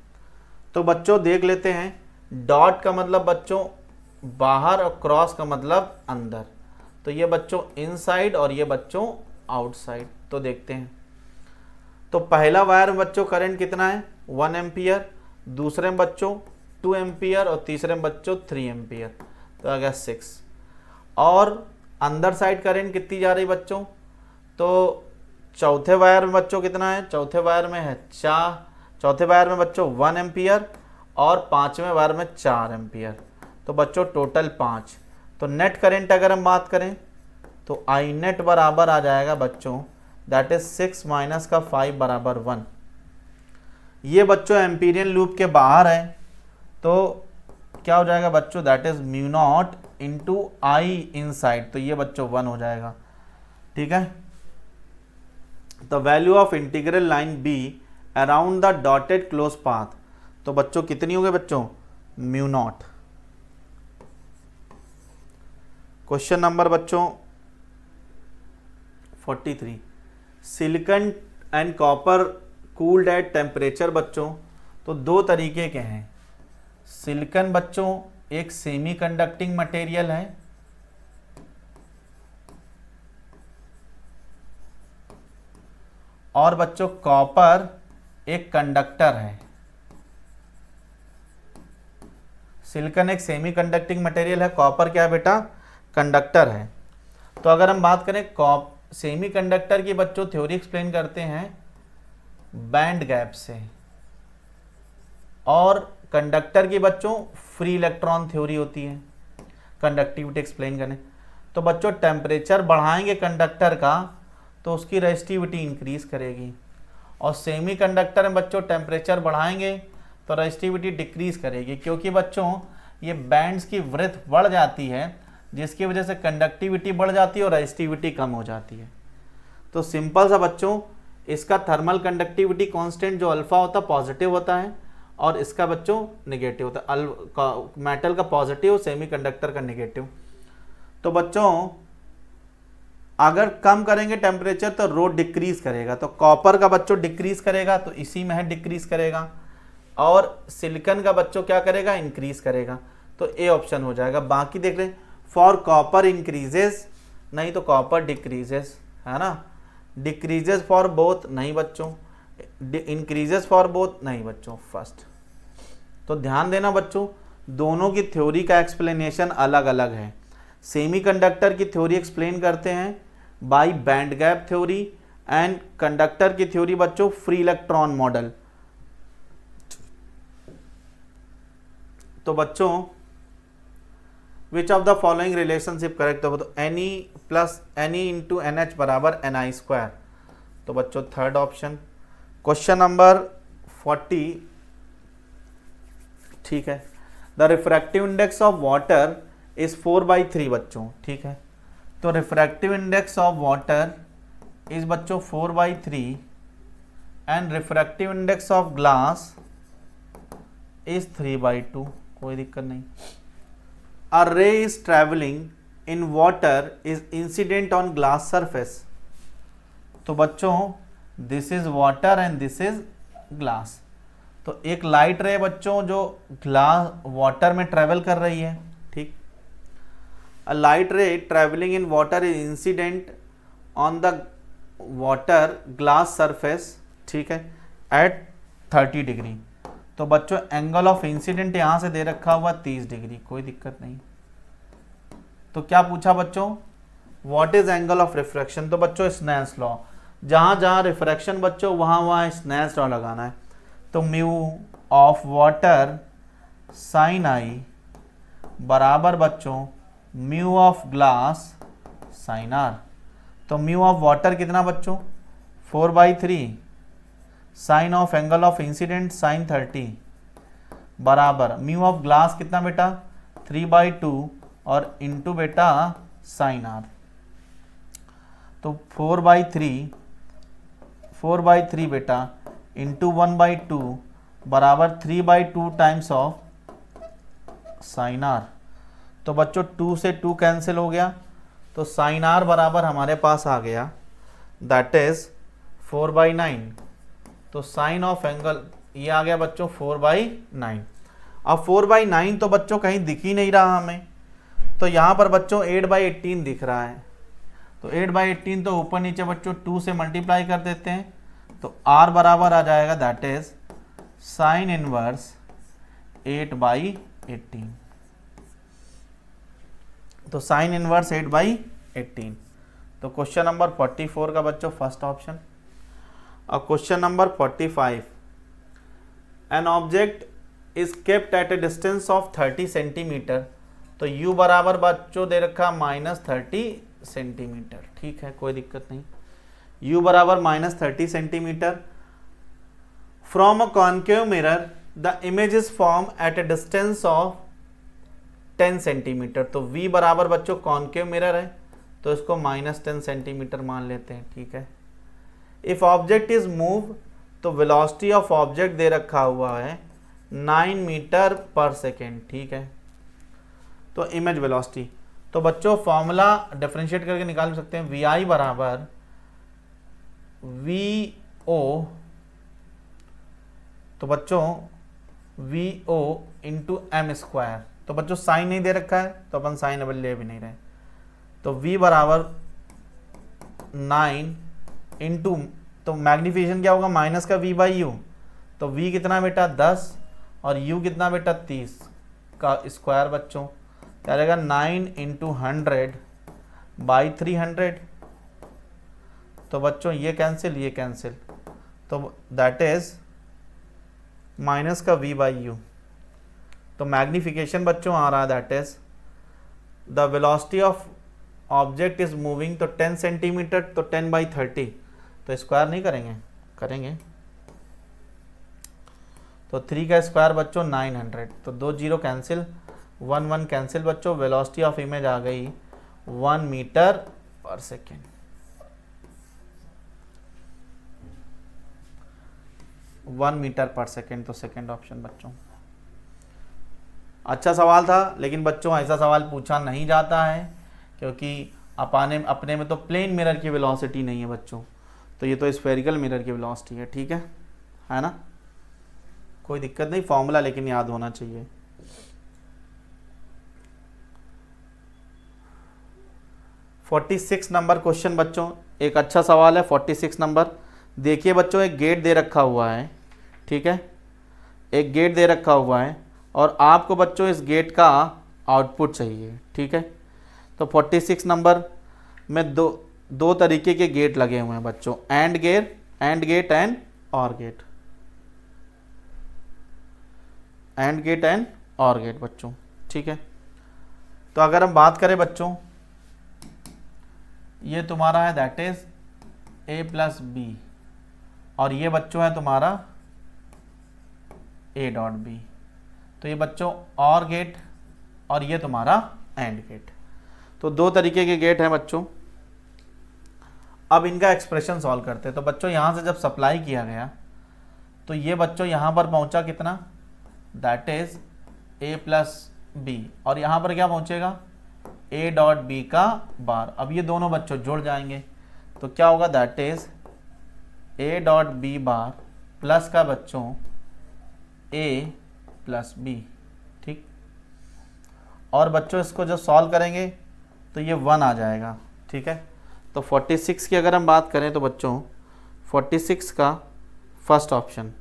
तो बच्चों देख लेते हैं, डॉट का मतलब बच्चों बाहर और क्रॉस का मतलब अंदर। तो ये बच्चों इनसाइड और ये बच्चों आउटसाइड। तो देखते हैं, तो पहला वायर में बच्चों करंट कितना है 1 एम्पियर, दूसरे में बच्चों 2 एम्पियर और तीसरे में बच्चों 3 एम्पियर, तो आ गया 6। और अंदर साइड करंट कितनी जा रही बच्चों, तो चौथे वायर में बच्चों कितना है, चौथे वायर में है चौथे वायर में बच्चों 1 एम्पियर और पांचवें वायर में 4 एम्पियर, तो बच्चों टोटल 5। तो नेट करंट अगर हम बात करें तो आई नेट बराबर आ जाएगा बच्चों, दैट इज 6 माइनस का 5 बराबर 1। ये बच्चों एम्पीरियन लूप के बाहर है, तो क्या हो जाएगा बच्चों, that is mu naught into I inside, तो ये बच्चों 1 हो जाएगा। ठीक है, the value of integral line be around the dotted close path, तो बच्चों कितनी हो गई बच्चों, म्यू नॉट। क्वेश्चन नंबर बच्चों 43, silicon and copper cooled at temperature बच्चों, तो दो तरीके के हैं। सिलिकॉन बच्चों एक सेमी कंडक्टिंग मटेरियल है, और बच्चों कॉपर एक कंडक्टर है। सिलिकॉन एक सेमी कंडक्टिंग मटेरियल है, कॉपर क्या है बेटा, कंडक्टर है। तो अगर हम बात करें सेमी कंडक्टर की बच्चों थ्योरी एक्सप्लेन करते हैं बैंड गैप से, और कंडक्टर की बच्चों फ्री इलेक्ट्रॉन थ्योरी होती है कंडक्टिविटी एक्सप्लेन करने। तो बच्चों टेम्परेचर बढ़ाएंगे कंडक्टर का तो उसकी रेजिस्टिविटी इंक्रीज करेगी, और सेमी कंडक्टर में बच्चों टेम्परेचर बढ़ाएंगे तो रेजिस्टिविटी डिक्रीज करेगी, क्योंकि बच्चों ये बैंड्स की विड्थ बढ़ जाती है, जिसकी वजह से कंडक्टिविटी बढ़ जाती है और रेजिस्टिविटी कम हो जाती है। तो सिंपल सा बच्चों, इसका थर्मल कंडक्टिविटी कांस्टेंट जो अल्फा होता है पॉजिटिव होता है, और इसका बच्चों नेगेटिव होता है, मेटल का पॉजिटिव, सेमी कंडक्टर का नेगेटिव। तो बच्चों अगर कम करेंगे टेम्परेचर तो रो डिक्रीज करेगा, तो कॉपर का बच्चों डिक्रीज करेगा, तो इसी में है डिक्रीज करेगा, और सिलिकॉन का बच्चों क्या करेगा, इंक्रीज करेगा। तो ए ऑप्शन हो जाएगा। बाकी देख लें, फॉर कॉपर इंक्रीजेस, नहीं तो कॉपर डिक्रीजेस, है ना। डिक्रीजेस फॉर बोथ, नहीं बच्चों। इंक्रीजेस फॉर बोथ, नहीं बच्चों, फर्स्ट। तो ध्यान देना बच्चों, दोनों की थ्योरी का एक्सप्लेनेशन अलग अलग है। सेमीकंडक्टर की थ्योरी एक्सप्लेन करते हैं by band gap theory, and conductor की थ्योरी बच्चों फ्री इलेक्ट्रॉन मॉडल। तो बच्चों which of the following relationship correct, तो n e plus n e into n h बराबर एन आई स्क्वायर, तो बच्चों थर्ड ऑप्शन। क्वेश्चन नंबर 40, ठीक है, the refractive index of water is 4/3 बच्चों, ठीक है। तो refractive index of water is बच्चों 4/3, and refractive index of glass is 3/2, कोई दिक्कत नहीं। A ray is traveling in water is incident on glass surface, तो बच्चों this is water and this is glass. तो एक लाइट रे बच्चों जो ग्लास वाटर में ट्रेवल कर रही है, ठीक। A light ray travelling in water is incident on the water glass surface, ठीक है, एट 30 डिग्री। तो बच्चों एंगल ऑफ इंसिडेंट यहाँ से दे रखा हुआ 30 डिग्री, कोई दिक्कत नहीं। तो क्या पूछा बच्चों, what is angle of refraction. तो बच्चों स्नेल्स लॉ, जहाँ जहाँ रिफ्रैक्शन बच्चों वहाँ वहाँ स्नेल्स लॉ लगाना है। तो mu of water sine i बराबर बच्चों mu of glass sine r. तो म्यू ऑफ वाटर कितना बच्चों 4/3, sine of angle of incident sine 30 बराबर म्यू ऑफ ग्लास कितना बेटा 3/2 और इंटू बेटा साइन आर। तो 4/3 बेटा इंटू 1/2 बराबर 3/2 टाइम्स ऑफ साइन आर। तो बच्चों 2 से 2 कैंसिल हो गया, तो साइन आर बराबर हमारे पास आ गया दैट इज 4/9। तो साइन ऑफ एंगल ये आ गया बच्चों 4/9। अब 4/9 तो बच्चों कहीं दिख ही नहीं रहा हमें, तो यहाँ पर बच्चों 8/18 दिख रहा है। तो 8/18 तो ऊपर नीचे बच्चों 2 से मल्टीप्लाई कर देते हैं, तो r बराबर आ जाएगा दैट इज साइन इनवर्स 8/18। तो साइन इनवर्स 8/18। तो क्वेश्चन नंबर 44 का बच्चों फर्स्ट ऑप्शन। और question number 45, an object is kept at a distance of 30 centimetre. तो u बराबर बच्चों दे रखा -30 सेंटीमीटर, ठीक है कोई दिक्कत नहीं। u बराबर -30 centimetre from a concave mirror the image is form at a distance of 10 centimetre. तो v बराबर बच्चों कॉन्केव मिरर है, तो इसको -10 सेंटीमीटर मान लेते हैं, ठीक है। इफ ऑब्जेक्ट इज मूव, तो वेलोसिटी ऑफ ऑब्जेक्ट दे रखा हुआ है 9 मीटर पर सेकेंड, ठीक है। तो इमेज वेलोसिटी, तो बच्चों फॉर्मूला डिफरेंशिएट करके निकाल सकते हैं। वी आई बराबर वी ओ, तो बच्चों v o into m square. तो बच्चों साइन नहीं दे रखा है, तो अपन साइन अब ले भी नहीं रहे। तो v बराबर 9 इंटू, तो मैग्निफिकेशन क्या होगा माइनस का v/u। तो v कितना बेटा 10 और u कितना बेटा 30 का स्क्वायर बच्चों क्या रहेगा 9 इंटू 100/300। तो बच्चों ये कैंसिल ये कैंसिल, तो दैट इज माइनस का v/u। तो मैग्निफिकेशन बच्चों आ रहा है that is the velocity of object is moving, तो 10 सेंटीमीटर, तो 10/30। तो स्क्वायर नहीं करेंगे, करेंगे तो 3 का स्क्वायर बच्चों 900। तो 2 0 कैंसिल, 1 1 कैंसिल बच्चों। वेलोसिटी ऑफ इमेज आ गई 1 मीटर पर सेकेंड। 1 मीटर पर सेकेंड, तो सेकेंड ऑप्शन बच्चों। अच्छा सवाल था, लेकिन बच्चों ऐसा सवाल पूछा नहीं जाता है क्योंकि अपने में तो प्लेन मिरर की वेलोसिटी नहीं है बच्चों, तो ये तो स्फेरिकल मिरर की वेलोसिटी है, ठीक है ना। कोई दिक्कत नहीं, फॉर्मूला लेकिन याद होना चाहिए। फोर्टी 46 नंबर क्वेश्चन बच्चों, एक अच्छा सवाल है। 46 नंबर, देखिए बच्चों एक गेट दे रखा हुआ है, ठीक है, एक गेट दे रखा हुआ है और आपको बच्चों इस गेट का आउटपुट चाहिए, ठीक है। तो 46 नंबर में दो तरीके के गेट लगे हुए हैं बच्चों, एंड गेट एंड और गेट, एंड गेट एंड और गेट बच्चों, ठीक है। तो अगर हम बात करें बच्चों, ये तुम्हारा है दैट इज a+b और ये बच्चों है तुम्हारा a.b। तो ये बच्चों और गेट और ये तुम्हारा एंड गेट। तो दो तरीके के गेट हैं बच्चों। अब इनका एक्सप्रेशन सॉल्व करते हैं। तो बच्चों यहाँ से जब सप्लाई किया गया तो ये बच्चों यहाँ पर पहुँचा कितना, दैट इज a+b और यहाँ पर क्या पहुँचेगा a.b का बार। अब ये दोनों बच्चों जुड़ जाएंगे तो क्या होगा, that is a.b bar plus का बच्चों a+b, ठीक। और बच्चों इसको जब सॉल्व करेंगे तो ये 1 आ जाएगा, ठीक है। तो 46 की अगर हम बात करें तो बच्चों 46 का फर्स्ट ऑप्शन,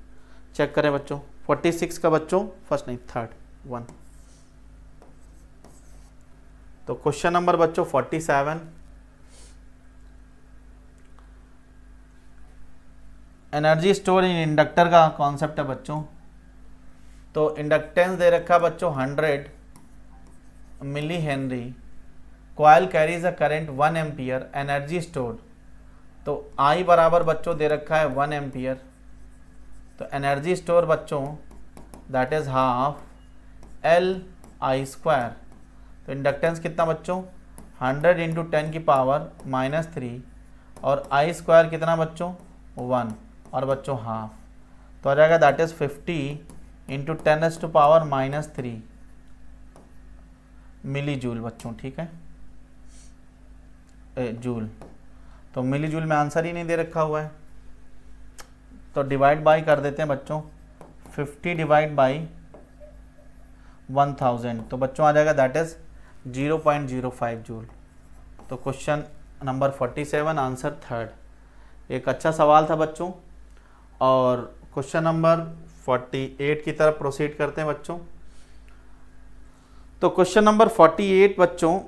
चेक करें बच्चों, 46 का बच्चों फर्स्ट नहीं थर्ड 1। तो क्वेश्चन नंबर बच्चों 47, एनर्जी स्टोर इन इंडक्टर का कॉन्सेप्ट है बच्चों। तो इंडक्टेंस दे रखा बच्चों 100 milli henry, coil carries a current 1 ampere, energy store, तो I बराबर बच्चों दे रखा है 1 एम्पियर, तो एनर्जी स्टोर बच्चों दैट इज हाफ LI²। तो इंडक्टेंस कितना बच्चों 100 इंटू 10 की पावर -3 और I² कितना बच्चों 1 और बच्चों हाफ, तो आ जाएगा that is 50 into 10 to power -3 milli joule बच्चों। ठीक है, जूल, तो मिली जूल में आंसर ही नहीं दे रखा हुआ है, तो डिवाइड बाई कर देते हैं बच्चों, 50 डिवाइड बाई 1000, तो बच्चों आ जाएगा दैट इज 0.05 जूल। तो क्वेश्चन नंबर 47 आंसर थर्ड। एक अच्छा सवाल था बच्चों। और क्वेश्चन नंबर 48 की तरफ प्रोसीड करते हैं बच्चों। तो क्वेश्चन नंबर 48 बच्चों,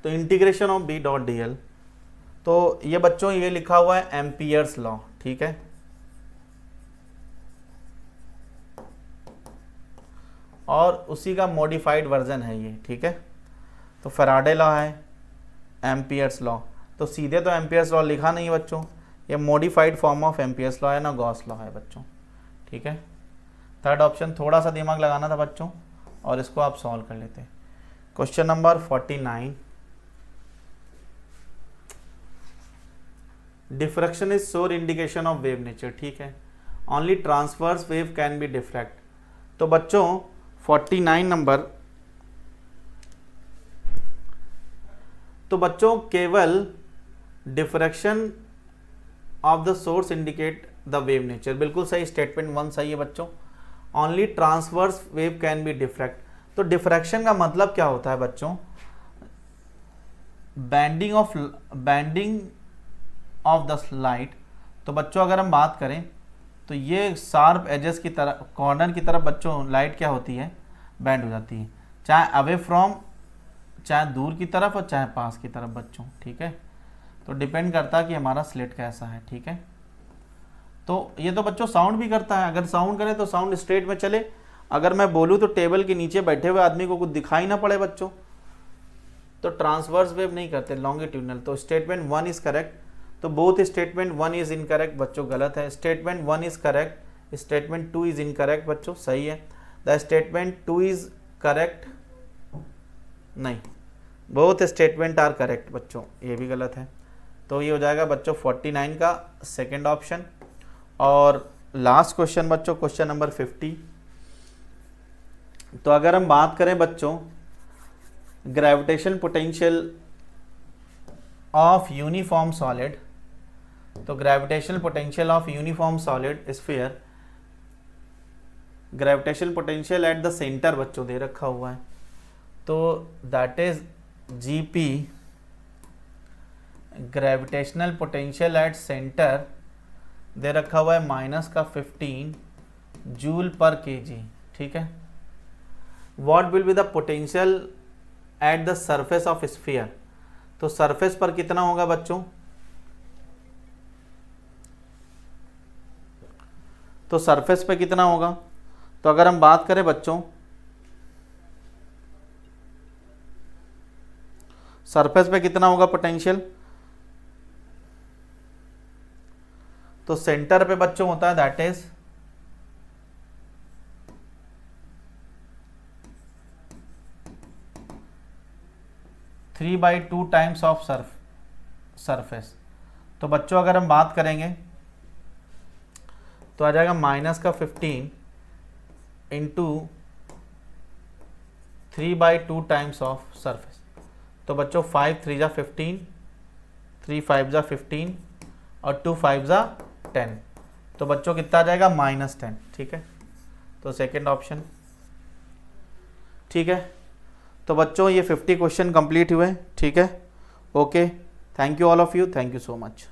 तो इंटीग्रेशन ऑफ B.dl, तो ये बच्चों ये लिखा हुआ है एम्पियर्स लॉ। ठीक है, और उसी का मॉडिफाइड वर्जन है ये। ठीक है, तो फैराडे लॉ है, एम्पियर्स लॉ, तो सीधे तो एम्पियर्स लॉ लिखा नहीं बच्चों, ये modified form of Ampere's law है ना, गॉस लॉ है बच्चों। ठीक है, थर्ड ऑप्शन थोड़ा सा दिमाग लगाना था बच्चों और इसको आप सॉल्व कर लेते हैं। Question number 49, diffraction is sure indication of wave nature. ठीक है, only transverse wave can be diffract. तो बच्चों 49 नंबर, तो बच्चों केवल diffraction of the source indicate the wave nature, बिल्कुल सही, स्टेटमेंट 1 सही है बच्चों। Only transverse wave can be diffract, तो डिफ्रैक्शन का मतलब क्या होता है बच्चों, बैंडिंग ऑफ द लाइट। तो बच्चों अगर हम बात करें तो ये शार्प एजेस की तरफ, कॉर्नर की तरफ बच्चों लाइट क्या होती है, बैंड हो जाती है, चाहे अवे फ्रॉम, चाहे दूर की तरफ और चाहे पास की तरफ बच्चों। ठीक है, तो डिपेंड करता है कि हमारा स्लिट कैसा है। ठीक है, तो ये तो बच्चों साउंड भी करता है, अगर साउंड करे तो साउंड स्ट्रेट में चले, अगर मैं बोलूँ तो टेबल के नीचे बैठे हुए आदमी को कुछ दिखाई ना पड़े बच्चों, तो ट्रांसवर्स वेव नहीं करते, लॉन्गिट्यूडनल। तो स्टेटमेंट 1 इज करेक्ट, तो बोथ स्टेटमेंट 1 इज इनकरेक्ट बच्चों, गलत है। Statement 1 is correct, statement 2 is incorrect बच्चों, सही है। द स्टेटमेंट 2 इज करेक्ट, नहीं, बोथ स्टेटमेंट आर करेक्ट बच्चों, ये भी गलत है। तो ये हो जाएगा बच्चों 49 का सेकेंड ऑप्शन। और लास्ट क्वेश्चन बच्चों, क्वेश्चन नंबर 50। तो अगर हम बात करें बच्चों gravitation potential of uniform solid, तो gravitational potential of uniform solid sphere, gravitational potential at the centre बच्चों दे रखा हुआ है, तो that is GP, gravitational potential at centre दे रखा हुआ है -15 जूल पर kg। ठीक है, what will be the potential at the surface of sphere, तो सरफेस पर कितना होगा बच्चों, तो सरफेस पे कितना होगा, तो अगर हम बात करें बच्चों सरफेस पे कितना होगा पोटेंशियल, तो सेंटर पे बच्चों होता है that is 3/2 times of surface. तो बच्चों अगर हम बात करेंगे तो आ जाएगा -15 इंटू 3/2 टाइम्स ऑफ सरफेस। तो बच्चों 5 3 जा 15, 3 5 जा 15 और 2 5 जा 10, तो बच्चों कितना आ जाएगा -10। ठीक है, तो सेकंड ऑप्शन। ठीक है, तो बच्चों ये 50 क्वेश्चन कंप्लीट हुए। ठीक है, okay, thank you all of you, thank you so much.